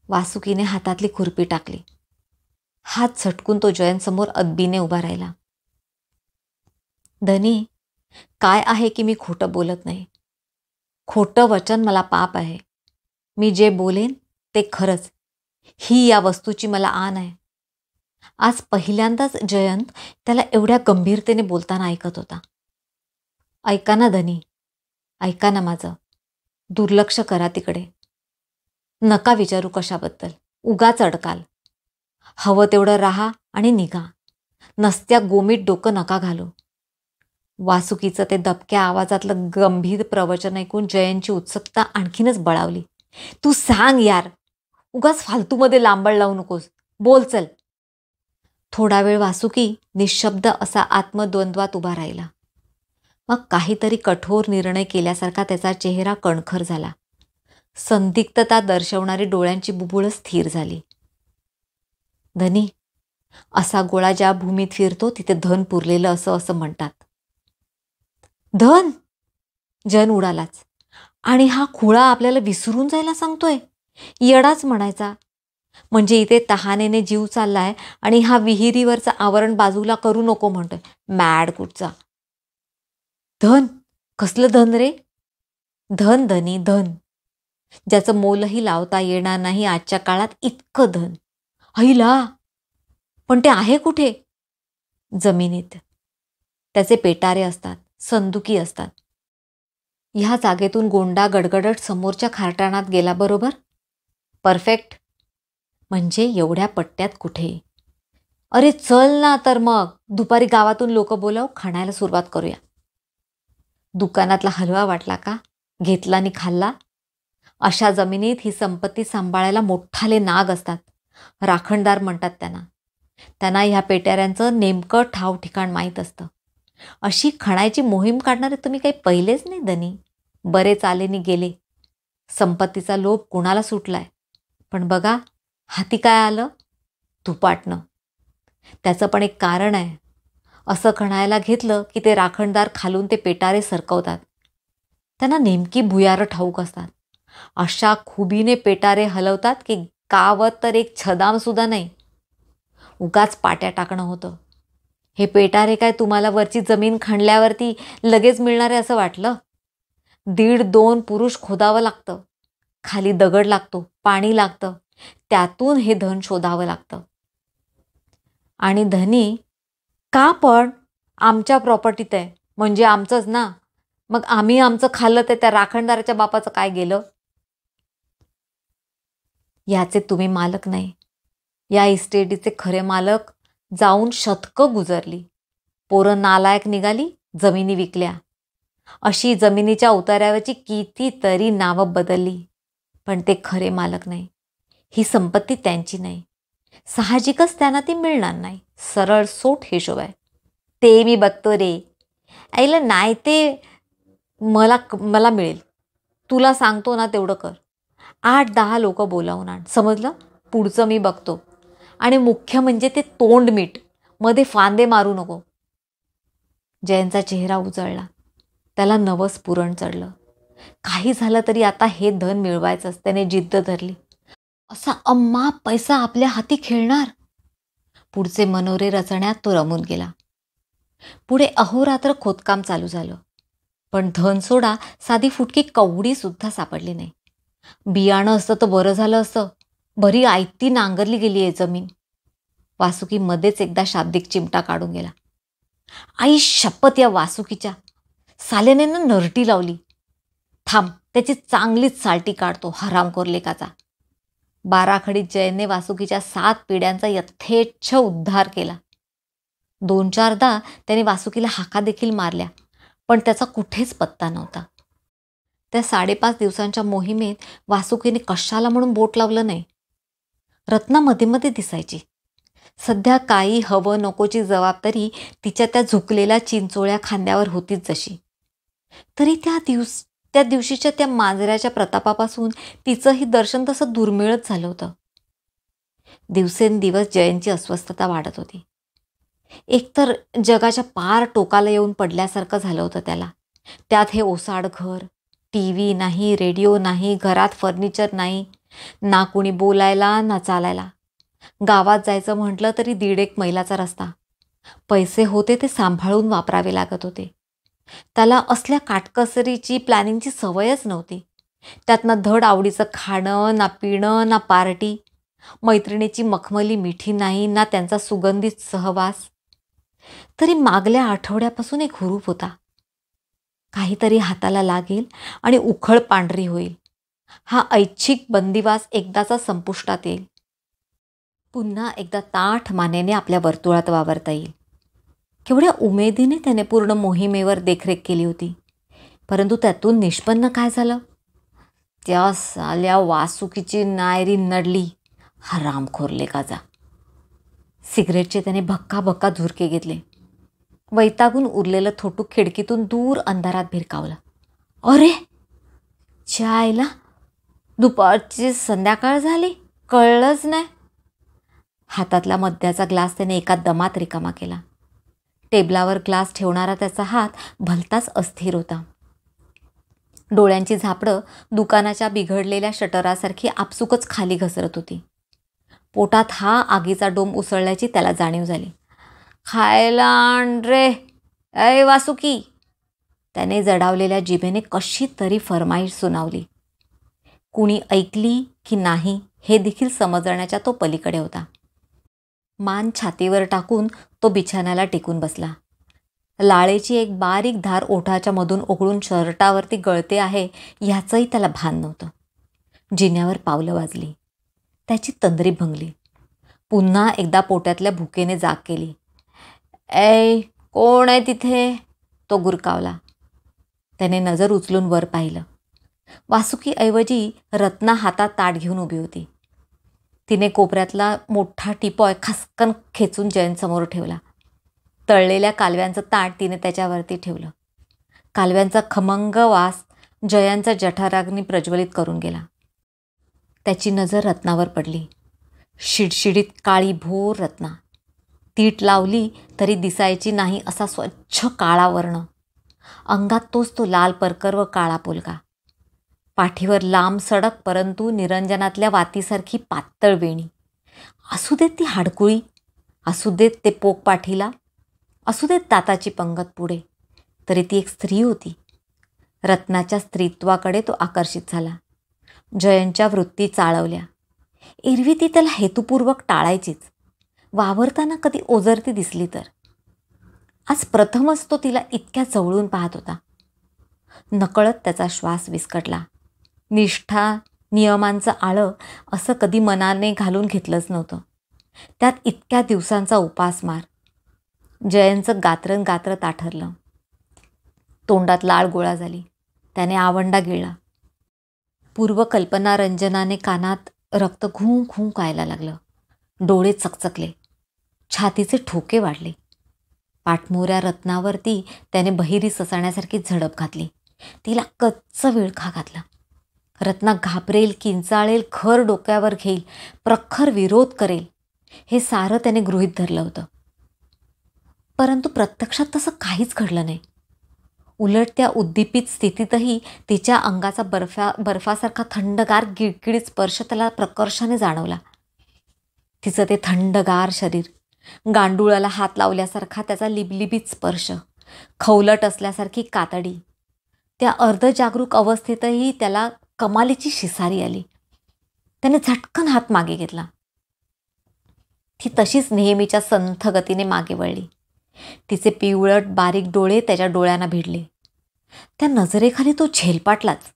वासुकीने हातातली खुरपी टाकली. हात झटकून तो जयनसमोर अदबीने उभा राहिला. धनी, काय आहे की मी खोटं बोलत नाही. खोटं वचन मला पाप आहे. मी जे बोलेन ते खरंच. ही या वस्तूची मला आण आहे. आज पहिल्यांदाच जयंत त्याला एवढ्या गंभीरतेने बोलताना ऐकत होता. ऐका ना धनी, ऐका ना माझं. दुर्लक्ष करा तिकडे. नका विचारू कशाबद्दल. उगाच अडकाल. हवं तेवढं राहा आणि निघा. नसत्या गोमीत डोकं नका घालू. वासुकीचं ते दबक्या आवाजातलं गंभीर प्रवचन ऐकून जयंतची उत्सुकता आणखीनच बळावली. तू सांग यार, उगाच फालतूमध्ये लांबळ लावू नकोस. बोल चल. थोडा वेळ वासुकी निशब्द असा आत्मद्वंद्वात उभा राहिला. मग काहीतरी कठोर निर्णय केल्यासारखा त्याचा चेहरा कणखर झाला. संदिग्धता दर्शवणारी डोळ्यांची बुबुळ स्थिर झाली. धनी, असा गोळा ज्या भूमीत फिरतो तिथे धन पुरलेलं असं म्हणतात. धन? जन उडालाच. आणि हा खुळा आपल्याला विसरून जायला सांगतोय? येडाच म्हणायचा. म्हणजे इथे तहानेने जीव चाललाय आणि हा विहिरीवरचं आवरण बाजूला करू नको म्हणतोय. मॅड कुठचा. धन? कसलं धन रे? धन धनी, धन. ज्याचं मोलही लावता येणार नाही आजच्या काळात, इतकं धन. हैला, पण ते आहे कुठे? जमिनीत. त्याचे पेटारे असतात, संदुकी असतात. ह्या जागेतून गोंडा गडगडत समोरच्या खारटाणात गेला बरोबर? परफेक्ट. म्हणजे एवढ्या पट्ट्यात कुठे? अरे चल ना तर मग, दुपारी गावातून लोक बोलाव, खाण्याला सुरुवात करूया. दुकानातला हलवा वाटला का? घेतला आणि खाल्ला. अशा जमिनीत ही संपत्ती सांभाळायला मोठाले नाग असतात. राखणदार म्हणतात त्यांना. त्यांना ह्या पेटाऱ्यांचं नेमकं ठाव ठिकाण माहीत असतं. अशी खणायची मोहीम काढणारे तुम्ही काही पहिलेच नाही धनी. बरेच आलेनी गेले. संपत्तीचा लोभ कुणाला सुटलाय. पण बघा, हाती काय आलं? धुपाटणं. त्याचं पण एक कारण आहे. असं खणायला घेतलं की ते राखणदार खालून ते पेटारे सरकवतात. त्यांना नेमकी भुयारं ठाऊक असतात. अशा खुबीने पेटारे हलवतात की गावात तर एक छदाम सुद्धा नाही. उगाच पाट्या टाकणं होतं. हे पेटारे काय तुम्हाला वरची जमीन खणल्यावरती लगेच मिळणारे असं वाटलं? 1.5-2 पुरुष खोदावं लागतं. खाली दगड लागतो, पाणी लागतं. त्यातून हे धन शोधावं लागतं. आणि धनी का? पण आमच्या प्रॉपर्टीत आहे म्हणजे आमचंच ना. मग आम्ही आमचं खाल्लं तर त्या राखणदाराच्या बापाचं काय गेलं? याचे तुम्ही मालक नाही. या इस्टेटीचे खरे मालक जाऊन शतकं गुजरली. पोरं नालायक निघाली, जमिनी विकल्या. अशी जमिनीच्या उतार्यावरची कितीतरी नावं बदलली. पण ते खरे मालक नाही. ही संपत्ती त्यांची नाही. साहजिकच त्यांना ती मिळणार नाही. सरळ सोट हिशोब आहे. ते मी बघतो रे. आईला नाही ते मला मिळेल. तुला सांगतो ना तेवढं कर. 8-10 लोक बोलावून आण. समजलं? पुढचं मी बघतो. आणि मुख्य म्हणजे ते तोंड मीठ. मध्ये फांदे मारू नको. जयंतचा चेहरा उजळला. त्याला नवस पुरण चढलं. काही झालं तरी आता हे धन मिळवायचंच. त्याने जिद्द धरली. असा अम्मा पैसा आपल्या हाती खेळणार? पुढचे मनोरे रचण्यात तो रमून गेला. पुढे अहोरात्र खोदकाम चालू झालं. पण धन सोडा साधी फुटकी कवडी सुद्धा सापडली नाही. बियाणं असतं तर बरं झालं असतं. बरी आयती नांगरली गेली आहे जमीन. वासुकी मध्येच एकदा शाब्दिक चिमटा काढून गेला. आई शपथ या वासुकीच्या साल्याने ना नरटी लावली. थांब, त्याची चांगलीच सालटी काढतो हरामखोर लेकाचा. 12 खडीत जयनने वासुकीच्या 7 पिढ्यांचा यथेच्छ उद्धार केला. 2-4दा त्याने वासुकीला हाका देखील मारल्या. पण त्याचा कुठेच पत्ता नव्हता. त्या 5.5 दिवसांच्या मोहिमेत वासुकीने कशाला म्हणून बोट लावलं नाही. रत्ना मध्ये मध्ये दिसायची. सध्या काही हवं नकोची जबाबदारी तिच्या त्या झुकलेल्या चिंचोळ्या खांद्यावर होतीच जशी. तरी त्या दिवशीच्या त्या मांजऱ्याच्या प्रतापापासून तिचंही दर्शन तसं दुर्मिळच झालं होतं. दिवसेंदिवस जयंतची अस्वस्थता वाढत होती. एकतर जगाच्या पार टोकाला येऊन पडल्यासारखं झालं होतं त्याला. त्यात हे ओसाड घर. TV नाही, रेडिओ नाही, घरात फर्निचर नाही, ना कुणी बोलायला ना चालायला. गावात जायचं म्हटलं तरी 1.5 मैलाचा रस्ता. पैसे होते ते सांभाळून वापरावे लागत होते. त्याला असल्या काटकसरीची प्लॅनिंगची सवयच नव्हती. त्यातनं धड आवडीचं खाणं ना पिणं ना पार्टी. मैत्रिणीची मखमली मिठी नाही ना त्यांचा सुगंधित सहवास. तरी मागल्या आठवड्यापासून एक हुरूप होता. काहीतरी हाताला लागेल आणि उखळ पांढरी होईल. हा ऐच्छिक बंदिवास एकदाचा संपुष्टात येईल. पुन्हा एकदा ताठ मानेने आपल्या वर्तुळात वावरता येईल. केवढ्या उमेदीने त्याने पूर्ण मोहिमेवर देखरेख केली होती. परंतु त्यातून निष्पन्न काय झालं? त्या साल्या वासुकीची नायरी नडली. हरामखोर लेकाचा. सिगरेटचे त्याने भक्का भक्का झुरके घेतले. वैतागून उरलेलं थोटू खिडकीतून दूर अंधारात भिरकावलं. अरे चायला, दुपारची संध्याकाळ झाली, कळलंच नाही. हातातला मद्याचा ग्लास त्याने एका दमात रिकामा केला. टेबलावर ग्लास ठेवणारा त्याचा हात भलताच अस्थिर होता. डोळ्यांची झापडं दुकानाच्या बिघडलेल्या शटरासारखी आपसुकच खाली घसरत होती. पोटात हा आगीचा डोम उसळल्याची त्याला जाणीव झाली. खायला आण रे, ऐ वासुकी, त्याने जडावलेल्या जिभेने कशी तरी फरमाईश सुनावली. कुणी ऐकली की नाही हे देखील समजण्याच्या तो पलीकडे होता. मान छातीवर टाकून तो बिछाण्याला टेकून बसला. लाळेची एक बारीक धार ओठाच्या मधून ओघळून शर्टावरती गळते आहे ह्याचंही त्याला भान नव्हतं. जिन्यावर पावलं वाजली. त्याची तंद्री भंगली. पुन्हा एकदा पोटातल्या भुकेने जाग केली. ऐ कोण आहे तिथे, तो गुरकावला. त्याने नजर उचलून वर पाहिलं. वासुकीऐवजी रत्ना हातात ताट घेऊन उभी होती. तिने कोपऱ्यातला मोठा टिपॉय खसकन खेचून जयंतसमोर ठेवला. तळलेल्या कालव्यांचं ताट तिने त्याच्यावरती ठेवलं. कालव्यांचा खमंग वास जयांचा जठराग्नी प्रज्वलित करून गेला. त्याची नजर रत्नावर पडली. शिडशिडीत काळी भोर रत्ना. तीट लावली तरी दिसायची नाही असा स्वच्छ काळा वर्ण. अंगात तोच तो लाल परकर व काळा पोलका. पाठीवर लांब सडक परंतु निरंजनातल्या वातीसारखी पातळ वेणी. असू देत ती हाडकुळी, असू देत ते पोक पाठीला, असू देत दाताची पंगत पुढे, तरी ती एक स्त्री होती. रत्नाच्या स्त्रीत्वाकडे तो आकर्षित झाला. जयंतच्या वृत्ती चाळवल्या. एरवी ती त्याला हेतुपूर्वक टाळायचीच. वावरताना कधी ओझरती दिसली तर. आज प्रथमच तो तिला इतक्या जवळून पाहत होता. नकळत त्याचा श्वास विस्कटला. निष्ठा, नियमांचं आळं असं कधी मनाने घालून घेतलंच नव्हतं. त्यात इतक्या दिवसांचा उपासमार. जयंतचं गात्रन गात्र ताठरलं. तोंडात लाळ गोळा झाली. त्याने आवंडा गिळला. पूर्वकल्पना रंजनाने कानात रक्त घूं घूं कायला लागलं. डोळे चकचकले. छातीचे ठोके वाढले. पाठमोऱ्या रत्नावरती त्याने बहिरी ससाण्यासारखी झडप घातली. तिला कच्च विळखा घातला. रत्ना घाबरेल, किंचाळेल, खर डोक्यावर घेईल, प्रखर विरोध करेल, हे सारं त्याने गृहीत धरलं होतं. परंतु प्रत्यक्षात तसं काहीच घडलं नाही. उलट त्या उद्दीपित स्थितीतही तिच्या अंगाचा बर्फासारखा थंडगार गिळगिळीत स्पर्श त्याला प्रकर्षाने जाणवला. तिचं ते थंडगार शरीर, गांडुळाला हात लावल्यासारखा त्याचा लिबलिबीत स्पर्श, खवलट असल्यासारखी कातडी. त्या अर्धजागरूक अवस्थेतही त्याला कमालीची शिसारी आली. त्याने झटकन हात मागे घेतला. ती तशीच नेहमीच्या संथ गतीने मागे वळली. तिचे पिवळट बारीक डोळे त्याच्या डोळ्यांना भिडले. त्या नजरेखाली तो झेलपाटलाच.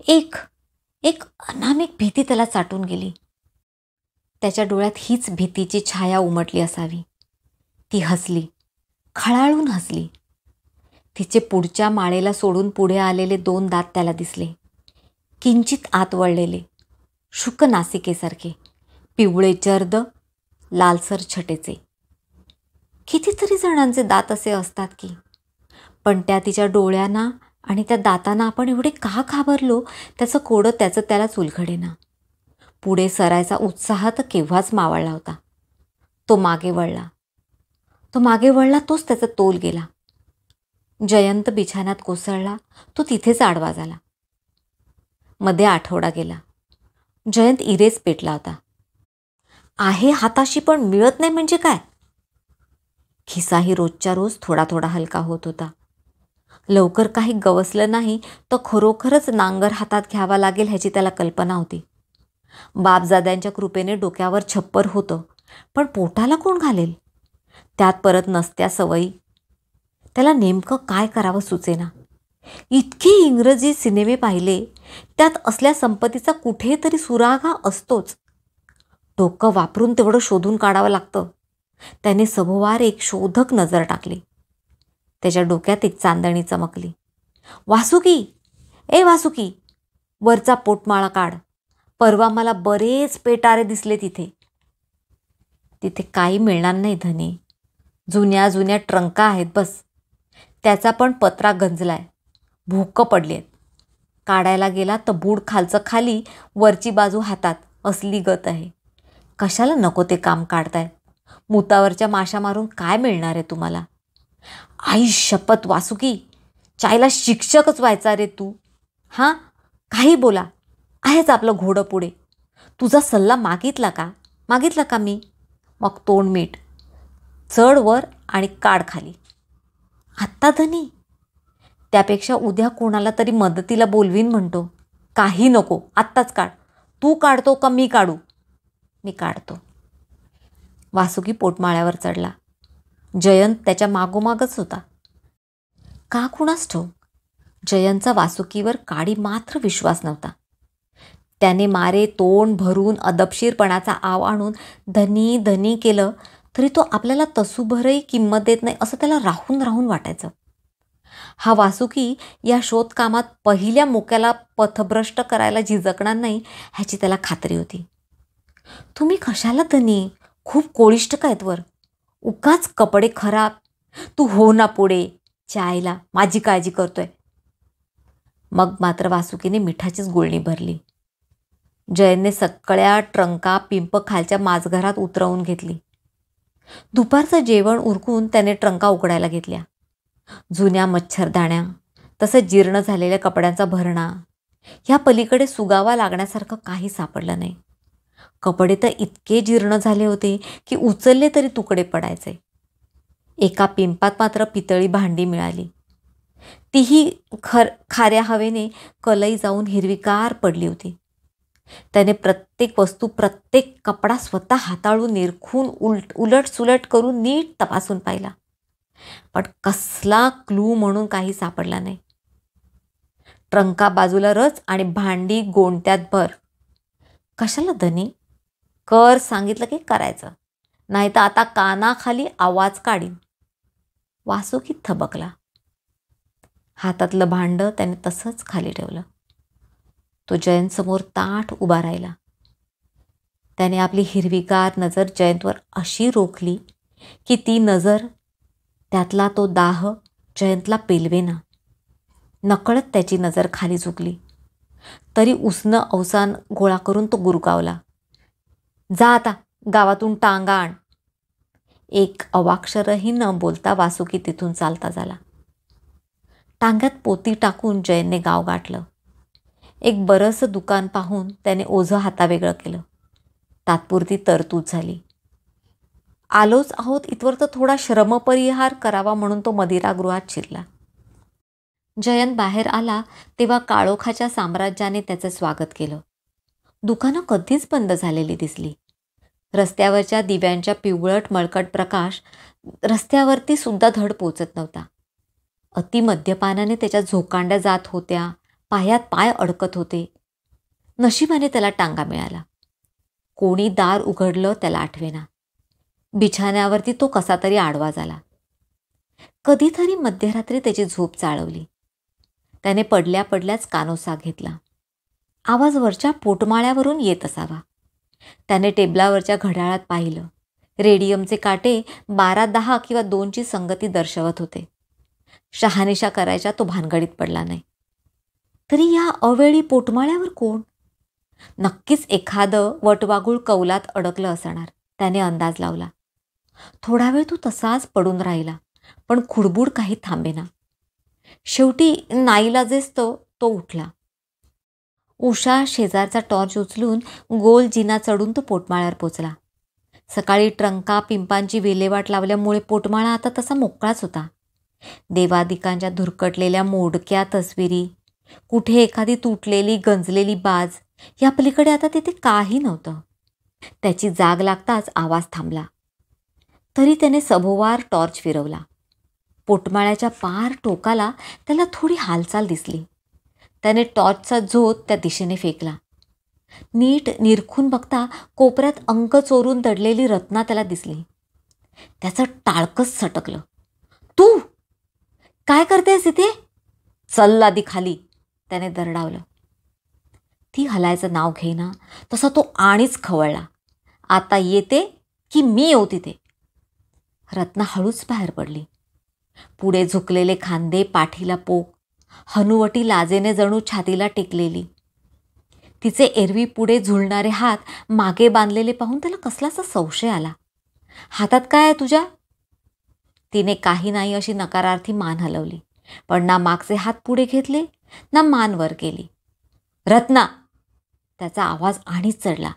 एक अनामिक भीती त्याला चाटून गेली. त्याच्या डोळ्यात हीच भीतीची छाया उमटली असावी. ती हसली, खळाळून हसली. तिचे पुढच्या माळेला सोडून पुढे आलेले 2 दात त्याला दिसले. किंचित आत वळलेले, शुक नासिकेसारखे, पिवळे जर्द, लालसर छटेचे. कितीतरी जणांचे दात असे असतात की, पण त्या तिच्या डोळ्यांना आणि त्या दातांना आपण एवढे का घाबरलो त्याचं कोडं त्याचं त्यालाच उलगडेना. पुढे सरायचा उत्साह तर केव्हाच मावळला होता. तो मागे वळला, तोच त्याचा तोल गेला. जयंत बिछाण्यात कोसळला. तो तिथेच आडवा झाला. मध्ये आठवडा गेला. जयंत इरेच पेटला होता. आहे हाताशी पण मिळत नाही म्हणजे काय? खिसाही रोजच्या रोज थोडा थोडा हलका होत होता. लवकर काही गवसलं नाही तर खरोखरच नांगर हातात घ्यावा लागेल ह्याची त्याला कल्पना होती. बापजाद्यांच्या कृपेने डोक्यावर छप्पर होतं, पण पोटाला कोण घालेल? त्यात परत नसत्या सवयी. त्याला नेमकं काय करावं सुचेना. इतके इंग्रजी सिनेमे पाहिले, त्यात असल्या संपत्तीचा कुठेतरी सुरागा असतोच. डोकं वापरून तेवढं शोधून काढावं लागतं. त्याने सभोवार एक शोधक नजर टाकली. त्याच्या डोक्यात एक चांदणी चमकली. वासुकी, ए वासुकी, वरचा पोटमाळा काढ. परवा मला बरेच पेटारे दिसले तिथे. तिथे काही मिळणार नाही धनी. जुन्या जुन्या ट्रंका आहेत बस. त्याचा पण पत्रा गंजलाय, भोकं पडली आहेत. काढायला गेला तर बूड खालचं खाली, वरची बाजू हातात, असली गत आहे. कशाला नको ते काम काढताय? मुतावरच्या माशा मारून काय मिळणार आहे तुम्हाला? आई शपथ वासुकी, चायला शिक्षकच व्हायचा रे तू. हां, काही बोला, आहेच आपलं घोडं पुढे. तुझा सल्ला मागितला का मी? मग तोंड मीठ, चढ वर आणि काढ खाली. आत्ता धनी? त्यापेक्षा उद्या कोणाला तरी मदतीला बोलवीन म्हणतो. काही नको, आत्ताच काढ. तू काढतो का मी काढू? मी काढतो. वासुकी पोटमाळ्यावर चढला. जयंत त्याच्या मागोमागच होता. का कुणास ठाऊक, जयंतचा वासुकीवर काडी मात्र विश्वास नव्हता. त्याने मारे तोंड भरून अदबशीरपणाचा आव आणून धनी धनी केलं तरी तो आपल्याला तसूभरही किंमत देत नाही असं त्याला राहून राहून वाटायचं. हा वासुकी या शोधकामात पहिल्या मोक्याला पथभ्रष्ट करायला झिजकणार नाही ह्याची त्याला खात्री होती. तुम्ही कशाला धनी, खूप कोळिष्ट कायत वर. उगाच कपडे खराब. तू हो ना पुढे, चायला माझी काळजी करतोय. मग मात्र वासुकीने मिठाचीच गुळणी भरली. जयनने सगळ्या ट्रंका पिंप खालच्या माझघरात उतरवून घेतली. दुपारचं जेवण उरकून त्याने ट्रंका उघडायला घेतल्या. जुन्या मच्छरदाण्या, तसंच जीर्ण झालेल्या कपड्यांचा भरणा, ह्या पलीकडे सुगावा लागण्यासारखं काही सापडलं नाही. कपडे तर इतके जीर्ण झाले होते की उचलले तरी तुकडे पडायचे. एका पिंपात मात्र पितळी भांडी मिळाली. तीही खाऱ्या हवेने कलई जाऊन हिरवीगार पडली होती. त्याने प्रत्येक वस्तू, प्रत्येक कपडा स्वतः हाताळून निरखून उलटसुलट करून नीट तपासून पाहिला, पण कसला क्लू म्हणून काही सापडला नाही. ट्रंका बाजूला रच आणि भांडी गोणत्यात भर. कशाला धनी? कर सांगितलं की करायचं, नाही तर आता कानाखाली आवाज काढीन. वासुकी थबकला. हातातलं भांडं त्याने तसंच खाली ठेवलं. तो जयंतसमोर ताठ उभा राहिला. त्याने आपली हिरवीगार नजर जयंतवर अशी रोखली की ती नजर, त्यातला तो दाह जयंतला पेलवेना. नकळत त्याची नजर खाली झुकली. तरी उसनं अवसान गोळा करून तो गुरकावला. जा आता, गावातून टांगा आण. एक अवाक्षरही न बोलता वासुकी तिथून चालता झाला. टांग्यात पोती टाकून जयंतने गाव गाठलं. एक बरंसं दुकान पाहून त्याने ओझं हातावेगळं केलं. तात्पुरती तरतूद झाली. आलोच आहोत इथवर तर थोडा श्रमपरिहार करावा म्हणून तो मदिरागृहात शिरला. जयंत बाहेर आला तेव्हा काळोखाच्या साम्राज्याने त्याचं स्वागत केलं. दुकानं कधीच बंद झालेली दिसली. रस्त्यावरच्या दिव्यांच्या पिवळट मळकट प्रकाश रस्त्यावरती सुद्धा धड पोचत नव्हता. अतिमद्यपानाने त्याच्या झोकांड्या जात होत्या, पायात पाय अडकत होते. नशिबाने त्याला टांगा मिळाला. कोणी दार उघडलं त्याला आठवेना. बिछाण्यावरती तो कसा तरी आडवा झाला. कधीतरी मध्यरात्री त्याची झोप चाळवली. त्याने पडल्या पडल्याच कानोसा घेतला. आवाज वरच्या पोटमाळ्यावरून येत असावा. त्याने टेबलावरच्या घड्याळात पाहिलं. रेडियमचे काटे 12:10 किंवा 2ची संगती दर्शवत होते. शहानिशा करायच्या तो भानगडीत पडला नाही. तरी या अवेळी पोटमाळ्यावर कोण? नक्कीच एखादं वटवाघूळ कौलात अडकलं असणार, त्याने अंदाज लावला. थोडा वेळ तो तसाच पडून राहिला, पण खुडबुड काही थांबेना. शेवटी नाईलाजेच तो उठला. उषा शेजारचा टॉर्च उचलून गोल जिना चढून तो पोटमाळ्यावर पोचला. सकाळी ट्रंका पिंपांची विल्हेवाट लावल्यामुळे पोटमाळा आता तसा मोकळाच होता. देवादिकांच्या धुरकटलेल्या मोडक्या तस्विरी, कुठे एखादी तुटलेली गंजलेली बाज, या पलीकडे आता तिथे काही नव्हतं. त्याची जाग लागताच आवाज थांबला. तरी त्याने सभोवार टॉर्च फिरवला. पोटमाळ्याच्या पार टोकाला त्याला थोडी हालचाल दिसली. त्याने टॉर्चचा झोत त्या दिशेने फेकला. नीट निरखून बघता कोपऱ्यात अंक चोरून दडलेली रत्ना त्याला दिसली. त्याचं टाळकंच सटकलं. तू काय करतेस इथे? चल आधी खाली, त्याने दरडावलं. ती हलायचं नाव घेईना तसा तो आणीच खवळला. आता येते की मी येऊ तिथे? रत्ना हळूच बाहेर पडली. पुढे झुकलेले खांदे, पाठीला पोक, हनुवटी लाजेने जणू छातीला टेकलेली. तिचे एरवी पुढे झुलणारे हात मागे बांधलेले पाहून त्याला कसलासा संशय आला. हातात काय आहे तुझ्या? तिने काही नाही अशी नकारार्थी मान हलवली, पण ना मागचे हात पुढे घेतले ना मान वर केली. रत्ना! त्याचा आवाज आणीच चढला.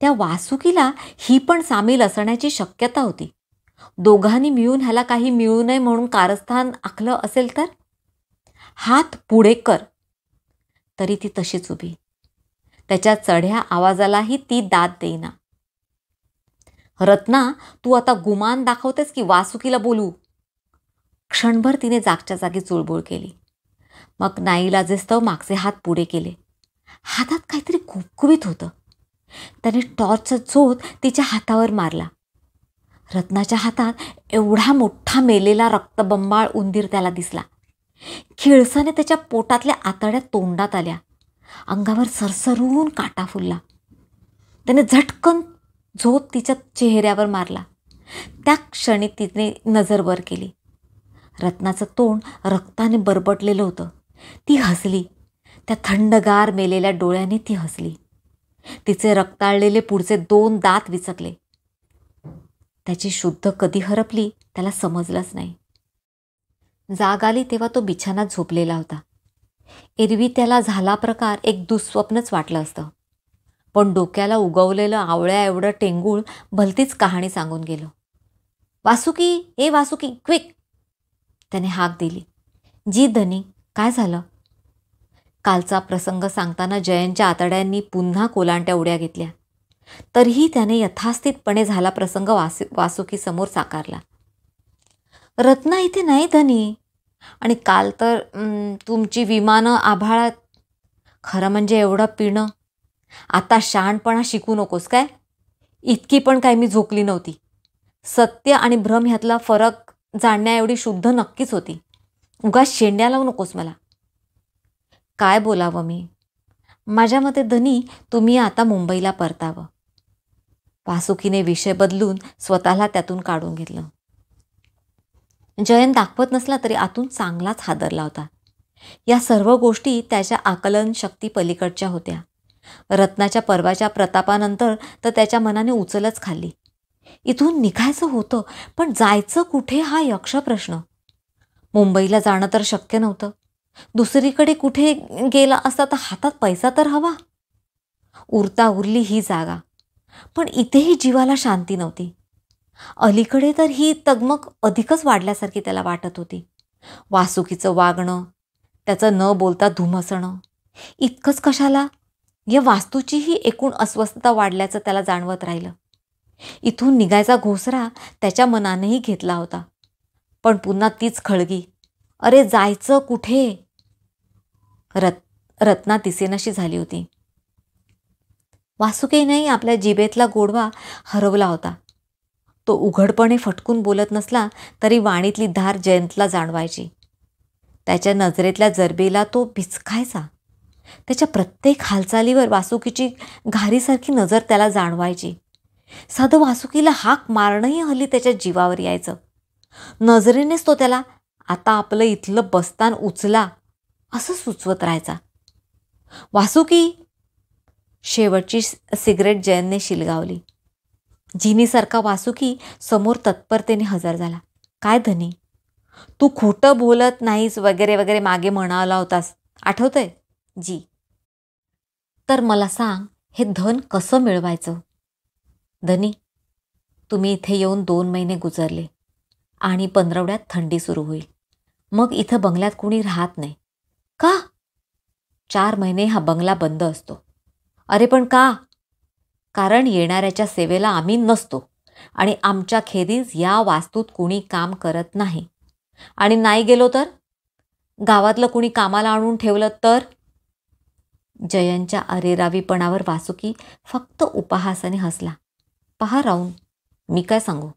त्या वासुकीला ही पण सामील असण्याची शक्यता होती. दोघांनी मिळून ह्याला काही मिळू नये म्हणून कारस्थान आखलं असेल तर? हात पुढे कर. तरी ती तशीच उभी. त्याच्या चढ्या आवाजालाही ती दाद देईना. रत्ना, तू आता गुमान दाखवतेस की वासुकीला बोलू? क्षणभर तिने जागच्या जागी चुळबुळ केली. मग नाईलाजेस्तव मागचे हात पुढे केले. हातात काहीतरी कुबकुबीत होतं. त्याने टॉर्चचा झोत तिच्या हातावर मारला. रत्नाच्या हातात एवढा मोठा मेलेला रक्तबंबाळ उंदीर त्याला दिसला. खिळसाने त्याच्या पोटातल्या आतड्या तोंडात आल्या. अंगावर सरसरून काटा फुलला. त्याने झटकन झोत तिच्या चेहऱ्यावर मारला. त्या क्षणी तिने नजर वर केली. रत्नाचं तोंड रक्ताने बरबटलेलं होतं. ती हसली. त्या थंडगार मेलेल्या डोळ्याने ती हसली. तिचे रक्ताळलेले पुढचे 2 दात विचकले. त्याची शुद्ध कधी हरपली त्याला समजलंच नाही. जाग आली तेव्हा तो बिछानात झोपलेला होता. एरवी त्याला झाला प्रकार एक दुःस्वप्नच वाटलं असतं, पण डोक्याला उगवलेलं आवळ्या एवढं टेंगूळ भलतीच कहाणी सांगून गेलं. वासुकी, ए वासुकी, क्विक! त्याने हाक दिली. जी धनी, काय झालं? कालचा प्रसंग सांगताना जयंतच्या आतड्यांनी पुन्हा कोलांट्या उड्या घेतल्या. तरीही त्याने यथास्थितपणे झाला प्रसंग वासुकीसमोर साकारला. रत्ना इथे नाही धनी, आणि काल तर तुमची विमानं आभाळात. खरं म्हणजे एवढं पिणं. आता शहाणपणा शिकू नकोस काय? इतकी पण काय मी झोकली नव्हती. सत्य आणि भ्रम ह्यातला फरक जाणण्या एवढी शुद्ध नक्कीच होती. उगाच शेंड्या लावू नकोस मला. काय बोलावं मी? माझ्या मते धनी, तुम्ही आता मुंबईला परतावं. वासुकीने विषय बदलून स्वतःला त्यातून काढून घेतलं. जयंत दाखवत नसला तरी आतून चांगलाच हादरला होता. या सर्व गोष्टी त्याच्या आकलन शक्ती पलीकडच्या होत्या. रत्नाच्या परवाच्या प्रतापानंतर तर त्याच्या मनाने उचलच खाल्ली. इथून निघायचं होतं, पण जायचं कुठे हा यक्ष प्रश्न. मुंबईला जाणं तर शक्य नव्हतं. दुसरीकडे कुठे गेला असता तर हातात पैसा तर हवा. उरता उरली ही जागा, पण इथेही जीवाला शांती नव्हती. अलीकडे तर ही तगमग अधिकच वाढल्यासारखी त्याला वाटत होती. वासुकीचं वागणं, त्याचं न बोलता धुमसणं, इतकंच कशाला, या वास्तूचीही एकूण अस्वस्थता वाढल्याचं त्याला जाणवत राहिलं. इथून निघायचा घोसरा त्याच्या मनानेही घेतला होता, पण पुन्हा तीच खळगी. अरे जायचं कुठे? रत्ना दिसेनाशी झाली होती. वासुकीनेही आपल्या जिभेतला गोडवा हरवला होता. तो उघडपणे फटकून बोलत नसला तरी वाणीतली धार जयंतला जाणवायची. त्याच्या नजरेतल्या जरबेला तो भिचकायचा. त्याच्या प्रत्येक हालचालीवर वासुकीची घारीसारखी नजर त्याला जाणवायची. साधं वासुकीला हाक मारणंही हल्ली त्याच्या जीवावर यायचं. नजरेनेच तो त्याला आता आपलं इथलं बस्तान उचला असं सुचवत राहायचा. वासुकी! शेवटची सिगरेट जयंतने शिलगावली. जिनीसारखा वासुकी समोर तत्परतेने हजर झाला. काय धनी, तू खोटं बोलत नाहीस वगैरे वगैरे मागे म्हणाला होतास, आठवतंय? जी. तर मला सांग, हे धन कसं मिळवायचं? धनी, तुम्ही इथे येऊन 2 महिने गुजरले आणि 15व्यात थंडी सुरू होईल. मग इथं बंगल्यात कुणी राहत नाही. का? 4 महिने हा बंगला बंद असतो. अरे पण का? कारण येणाऱ्याच्या सेवेला आम्ही नसतो आणि आमच्या खेरीज या वास्तूत कुणी काम करत नाही. आणि नाही गेलो तर? गावातलं कुणी कामाला आणून ठेवलं तर? जयंतच्या अरेरावीपणावर वासुकी फक्त उपहासाने हसला. पहा राहून, मी काय सांगू?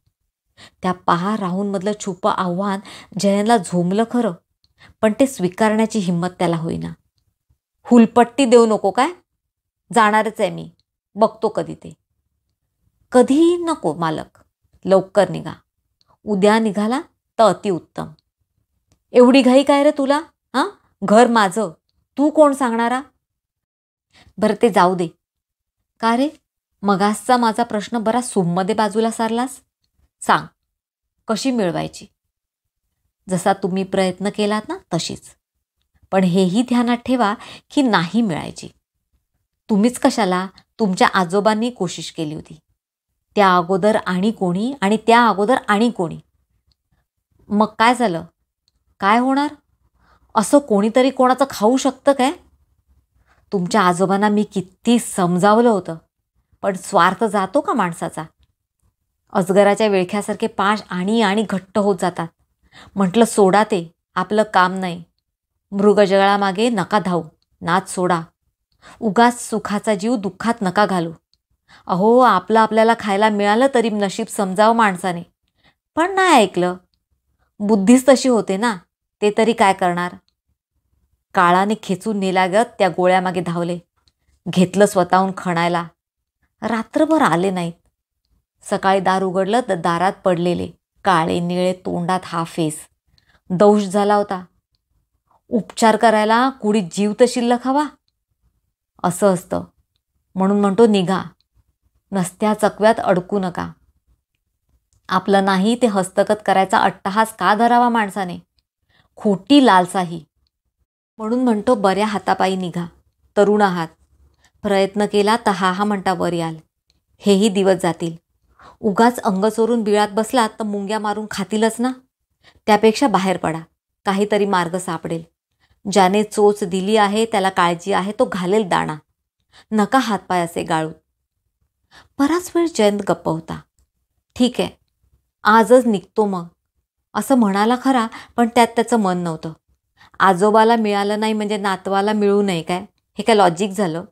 त्या पहा राहूनमधलं छुपं आव्हान जयंतला झोंबलं खरं, पण ते स्वीकारण्याची हिंमत त्याला होईना. हुलपट्टी देऊ नको काय? जाणारच आहे मी, बघतो कधी ते. कधीही नको मालक, लवकर निघा. उद्या निघाला तर अतिउत्तम. एवढी घाई काय रे तुला? हां, घर माझं, तू कोण सांगणारा? बरं ते जाऊ दे. का रे, मगासचा माझा प्रश्न बरा सूममध्ये बाजूला सारलास. सांग, कशी मिळवायची? जसा तुम्ही प्रयत्न केलात ना तशीच. पण हेही ध्यानात ठेवा की नाही मिळायची. तुम्हीच कशाला, तुमच्या आजोबांनी कोशिश केली होती. त्या अगोदर आणि कोणी, आणि त्या अगोदर आणि कोणी. मग काय झालं? काय होणार? असं कोणीतरी कोणाचं खाऊ शकतं काय? तुमच्या आजोबांना मी किती समजावलं होतं, पण स्वार्थ जातो का माणसाचा? अजगराच्या विळख्यासारखे पाश आणि आणि घट्ट होत जातात. म्हटलं सोडा ते, आपलं काम नाही. मृगजळामागे नका धावू, नाच सोडा. उगाच सुखाचा जीव दुःखात नका घालू. अहो, आपलं आपल्याला खायला मिळालं तरी नशीब समजावं माणसाने. पण नाही ऐकलं. बुद्धीच तशी होते ना, ते तरी काय करणार? काळाने खेचून नेल्यागत त्या गोळ्यामागे धावले. घेतलं स्वतःहून खणायला. रात्रभर आले नाहीत. सकाळी दार उघडलं तर दारात पडलेले काळे निळे, तोंडात हा फेस. दंश झाला होता. उपचार करायला कुणी जीव तर शिल्लक हवा. असं असतं. म्हणून म्हणतो निघा. नसत्या चकव्यात अडकू नका. आपलं नाही ते हस्तगत करायचा अट्टहास का धरावा माणसाने? खोटी लालसाही. म्हणून म्हणतो बऱ्या हातापायी निघा. तरुण आहात. प्रयत्न केला तर हा म्हणता वर याल. हेही दिवस जातील. उगाच अंग चोरून बिळात बसलात तर मुंग्या मारून खातीलच ना. त्यापेक्षा बाहेर पडा. काहीतरी मार्ग सापडेल. ज्याने चोच दिली आहे त्याला काळजी आहे, तो घालेल दाणा. नका हातपाय असे गाळू. बराच वेळ जयंत गप्प होता. ठीक आहे, आजच निघतो मग, असं म्हणाला खरा, पण त्यात त्याचं मन नव्हतं. आजोबाला मिळालं नाही म्हणजे नातवाला मिळू नये काय? हे काय लॉजिक झालं?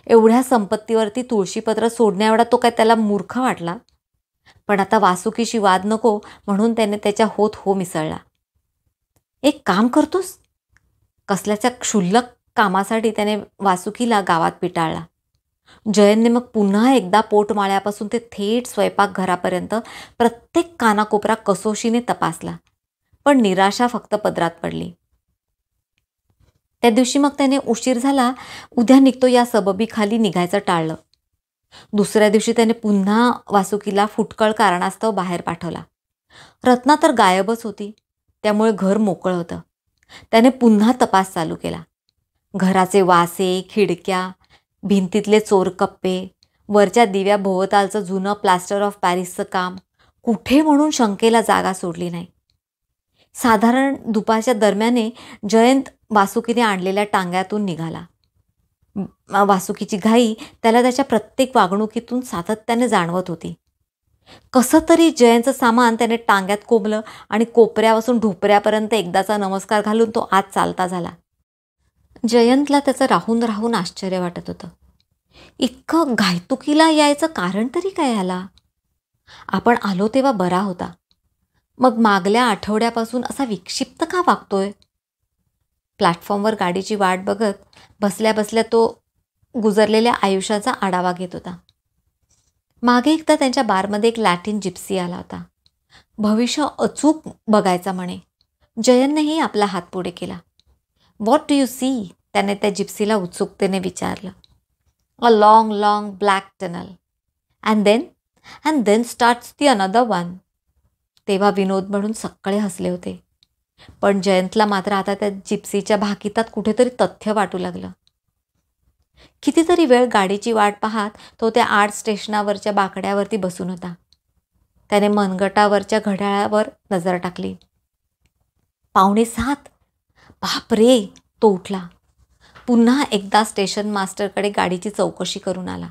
एवढ्या संपत्तीवरती तुळशीपत्र सोडण्याएवढा तो काय त्याला मूर्ख वाटला? पण आता वासुकीशी वाद नको म्हणून त्याने त्याच्या होत हो मिसळला. एक काम करतोस? कसल्याच्या क्षुल्लक कामासाठी त्याने वासुकीला गावात पिटाळला. जयनने मग पुन्हा एकदा पोटमाळ्यापासून ते थेट स्वयंपाकघरापर्यंत प्रत्येक कानाकोपरा कसोशीने तपासला. पण निराशा फक्त पदरात पडली. त्या दिवशी मग त्याने उशीर झाला, उद्या निघतो या सबबीखाली निघायचं टाळलं. दुसऱ्या दिवशी त्याने पुन्हा वासुकीला फुटकळ कारणास्तव बाहेर पाठवला. रत्ना तर गायबच होती. त्यामुळे घर मोकळं होतं. त्याने पुन्हा तपास चालू केला. घराचे वासे, खिडक्या, भिंतीतले चोरकप्पे, वरच्या दिव्या भोवतालचं जुनं प्लास्टर ऑफ पॅरिसचं काम, कुठे म्हणून शंकेला जागा सोडली नाही. साधारण दुपारच्या दरम्याने जयंत वासुकीने आणलेल्या टांग्यातून निघाला. वासुकीची घाई त्याला त्याच्या प्रत्येक वागणुकीतून सातत्याने जाणवत होती. कसं तरी जयंतचं सामान त्याने टांग्यात कोंबलं आणि कोपऱ्यापासून ढोपऱ्यापर्यंत एकदाचा नमस्कार घालून तो आत चालता झाला. जयंतला त्याचं राहून राहून आश्चर्य वाटत होतं. इतकं घायतुकीला यायचं कारण तरी काय ह्याला? आपण आलो तेव्हा बरा होता. मग मागल्या आठवड्यापासून असा विक्षिप्त का वागतोय? प्लॅटफॉर्मवर गाडीची वाट बघत बसल्या बसल्या तो गुजरलेल्या आयुष्याचा आढावा घेत होता. मागे एकदा त्यांच्या बारमध्ये एक लॅटिन जिप्सी आला होता. भविष्य अचूक बघायचा म्हणे. जयननेही आपला हात पुढे केला. What do you see? त्याने त्या जिप्सीला उत्सुकतेने विचारलं. A long long black tunnel. And then starts the another one. तेव्हा विनोद म्हणून सगळे हसले होते. पण जयंतला मात्र आता त्या जिप्सीच्या भाकितात कुठेतरी तथ्य वाटू लागलं. कितीतरी वेळ गाडीची वाट पाहत तो त्या आर्ट स्टेशनावरच्या बाकड्यावरती बसून होता. त्याने मनगटावरच्या घड्याळावर नजर टाकली. 6:45. बापरे! तो उठला. पुन्हा एकदा स्टेशन मास्टरकडे गाडीची चौकशी करून आला.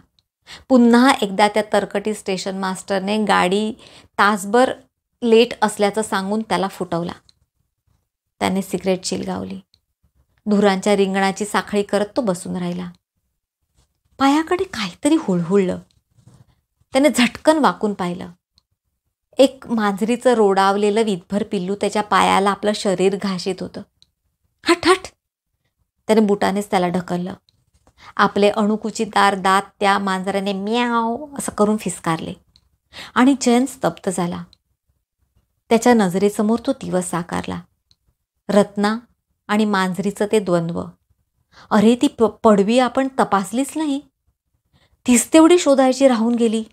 पुन्हा एकदा त्या तरकटी स्टेशन मास्टरने गाडी तासभर लेट असल्याचं सांगून त्याला फुटवला. त्याने सिगरेट चिलगावली. धुरांच्या रिंगणाची साखळी करत तो बसून राहिला. पायाकडे काहीतरी हुळहुळलं. त्याने झटकन वाकून पाहिलं. एक मांजरीचं रोडावलेलं विधभर पिल्लू त्याच्या पायाला आपलं शरीर घाशीत होतं. हट हट! त्याने बुटानेच त्याला ढकललं. आपले अणुकुचीदार दात त्या मांजराने म्याव असं करून फिसकारले आणि जयंत स्तब्ध झाला. त्याच्या नजरेसमोर तो दिवस साकारला. रत्ना आणि मांजरीचं ते द्वंद्व. अरे, ती पडवी आपण तपासलीच नाही. तीच तेवढी शोधायची राहून गेली.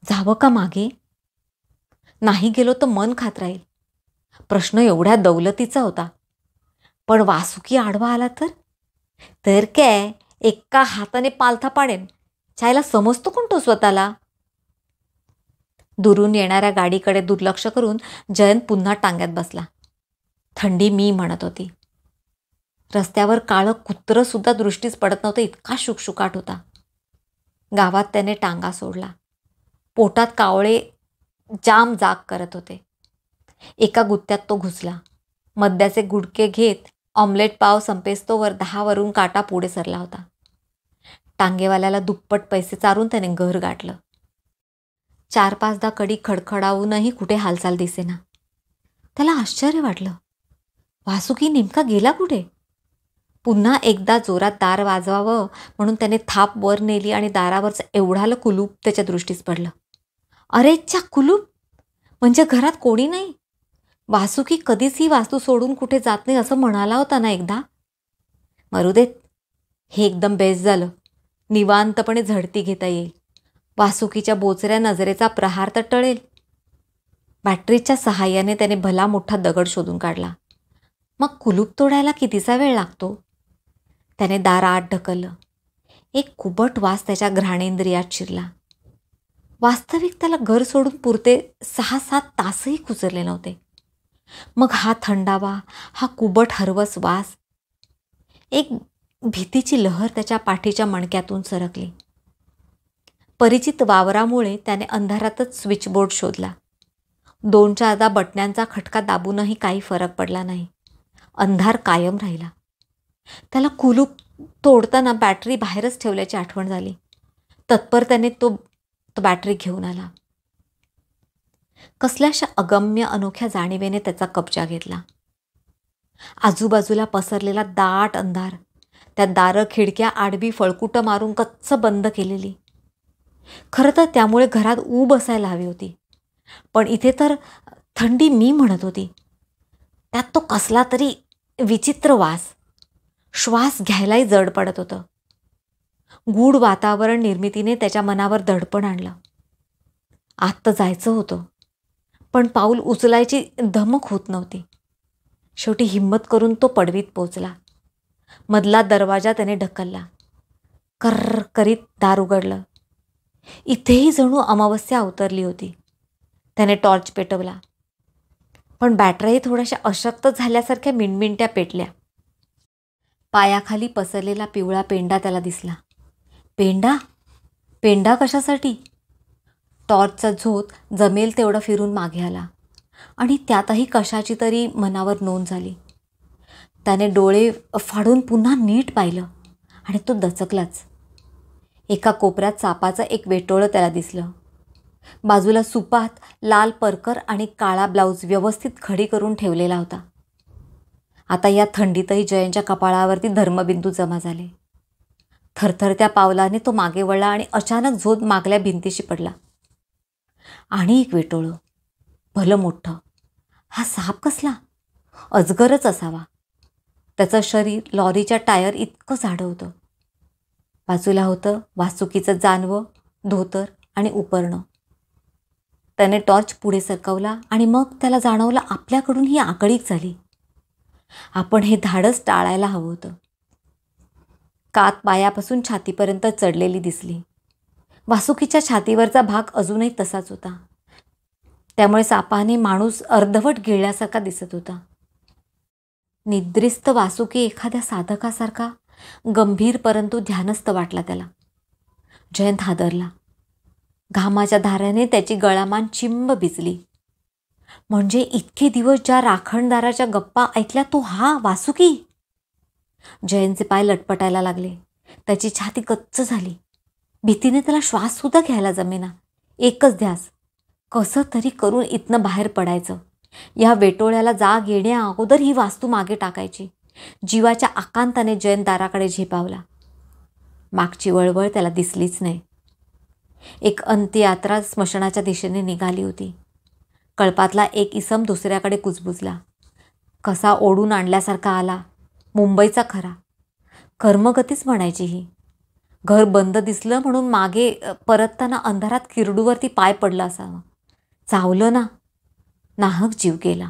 जावं का मागे? नाही गेलो तर मन खात राहील. प्रश्न एवढ्या दौलतीचा होता. पण वासुकी आडवा आला तर काय एका हाताने पालथा पाडेन. चायला समजतो कोण तो स्वतःला. दुरून येणाऱ्या गाडीकडे दुर्लक्ष करून जयंत पुन्हा टांग्यात बसला. थंडी मी म्हणत होती. रस्त्यावर काळं कुत्रं सुद्धा दृष्टीस पडत नव्हतं, इतका शुकशुकाट होता. गावात त्याने टांगा सोडला. पोटात कावळे जाम जाग करत होते. एका गुत्त्यात तो घुसला. मद्याचे गुडके घेत ऑमलेट पाव संपेस्तोवर 10 वरून काटा पुढे सरला होता. टांगेवाल्याला दुप्पट पैसे चारून त्याने घर गाठलं. 4-5दा कडी खडखडावूनही कुठे हालचाल दिसेना. त्याला आश्चर्य वाटलं. वासुकी नेमका गेला कुठे? पुन्हा एकदा जोरात दार वाजवावं म्हणून त्याने थाप वर नेली आणि दारावरचं एवढालं कुलूप त्याच्या दृष्टीस पडलं. अरे च्या, कुलूप म्हणजे घरात कोणी नाही. वासुकी कधीच ही वास्तू सोडून कुठे जात नाही असं म्हणाला होता ना एकदा. मरुदेत, हे एकदम बेस्ट झालं. निवांतपणे झडती घेता येईल. वासुकीच्या बोचऱ्या नजरेचा प्रहार तर टळेल. बॅटरीच्या सहाय्याने त्याने भला मोठा दगड शोधून काढला. मग कुलूप तोडायला कितीचा वेळ लागतो? त्याने दार आत ढकललं. एक कुबट वास त्याच्या घ्राणेंद्रियात शिरला. वास्तविक त्याला घर सोडून पुरते 6-7 तासही गुजरले नव्हते. मग हा थंडावा, हा कुबट हरवस वास. एक भीतीची लहर त्याच्या पाठीच्या मणक्यातून सरकली. परिचित वावरामुळे त्याने अंधारातच स्विचबोर्ड शोधला. 2-4दा बटण्यांचा खटका दाबूनही काही फरक पडला नाही. अंधार कायम राहिला. त्याला कुलूप तोडताना बॅटरी बाहेरच ठेवल्याची आठवण झाली. तत्पर त्याने तो बॅटरी घेऊन आला. कसल्याशा अगम्य अनोख्या जाणीवेने त्याचा कब्जा घेतला. आजूबाजूला पसरलेला दाट अंधार, त्या दारं खिडक्या आडवी फळकुटं मारून कच्च बंद केलेली. खरं तर त्यामुळे घरात ऊब असायला हवी होती. पण इथे तर थंडी मी म्हणत होती. त्यात तो कसला तरी विचित्र वास. श्वास घ्यायलाही जड पडत होतं. गूढ वातावरण निर्मितीने त्याच्या मनावर दडपण आणलं. आत तर जायचं होतं, पण पाऊल उचलायची धमक होत नव्हती. शेवटी हिंमत करून तो पडवीत पोचला. मधला दरवाजा त्याने ढकलला. कर्र करीत दार उघडलं. इथेही जणू अमावस्या अवतरली होती. त्याने टॉर्च पेटवला, पण बॅटऱ्याही थोड्याशा अशक्त झाल्यासारख्या मिणमिणत्या पेटल्या. पायाखाली पसरलेला पिवळा पेंडा त्याला दिसला. पेंडा? पेंडा कशासाठी? टॉर्चचा झोत जमेल तेवढं फिरून मागे आला आणि त्यातही कशाची तरी मनावर नोंद झाली. त्याने डोळे फाडून पुन्हा नीट पाहिलं आणि तो दचकलाच. एका कोपऱ्यात सापाचं एक वेटोळं त्याला दिसलं. बाजूला सुपात लाल परकर आणि काळा ब्लाऊज व्यवस्थित खडी करून ठेवलेला होता. आता या थंडीतही जयंतच्या कपाळावरती धर्मबिंदू जमा झाले. थरथरत्या पावलाने तो मागे वळला आणि अचानक झोत मागल्या भिंतीशी पडला. आणि एक वेटोळं, भलं मोठं. हा साप कसला? अजगरच असावा. त्याचं शरीर लॉरीच्या टायर इतकं जाडं होतं. बाजूला होतं वासुकीचं जानवं, धोतर आणि उपरणं. त्याने टॉर्च पुढे सरकवला आणि मग त्याला जाणवलं आपल्याकडून ही आकळीक झाली. आपण हे धाडस टाळायला हवं होतं. कात पायापासून छातीपर्यंत चढलेली दिसली. वासुकीच्या छातीवरचा भाग अजूनही तसाच होता. त्यामुळे सापाने माणूस अर्धवट गिळल्यासारखा दिसत होता. निद्रिस्त वासुकी एखाद्या साधकासारखा गंभीर परंतु ध्यानस्थ वाटला त्याला. जयंत हादरला. घामाच्या धाऱ्याने त्याची गळामान चिंब भिजली. म्हणजे इतके दिवस ज्या राखणदाराच्या गप्पा ऐकल्या तो हा वासुकी? जयंतचे पाय लटपटायला लागले. त्याची छाती गच्च झाली. भीतीने त्याला श्वाससुद्धा घ्यायला जमेना. एकच ध्यास, कसं तरी करून इथनं बाहेर पडायचं. या वेटोळ्याला जाग येण्या अगोदर ही वास्तू मागे टाकायची. जीवाच्या आकांताने जयंत दाराकडे झेपावला. मागची वळवळ त्याला दिसलीच नाही. एक अंत्ययात्रा स्मशानाच्या दिशेने निघाली होती. कळपातला एक इसम दुसऱ्याकडे कुजबुजला. कसा ओढून आणल्यासारखा आला. मुंबईचा खरा. कर्मगतीच म्हणायची ही. घर बंद दिसलं म्हणून मागे परतताना अंधारात किरडूवरती पाय पडला असावा. चावलं ना. नाहक जीव गेला.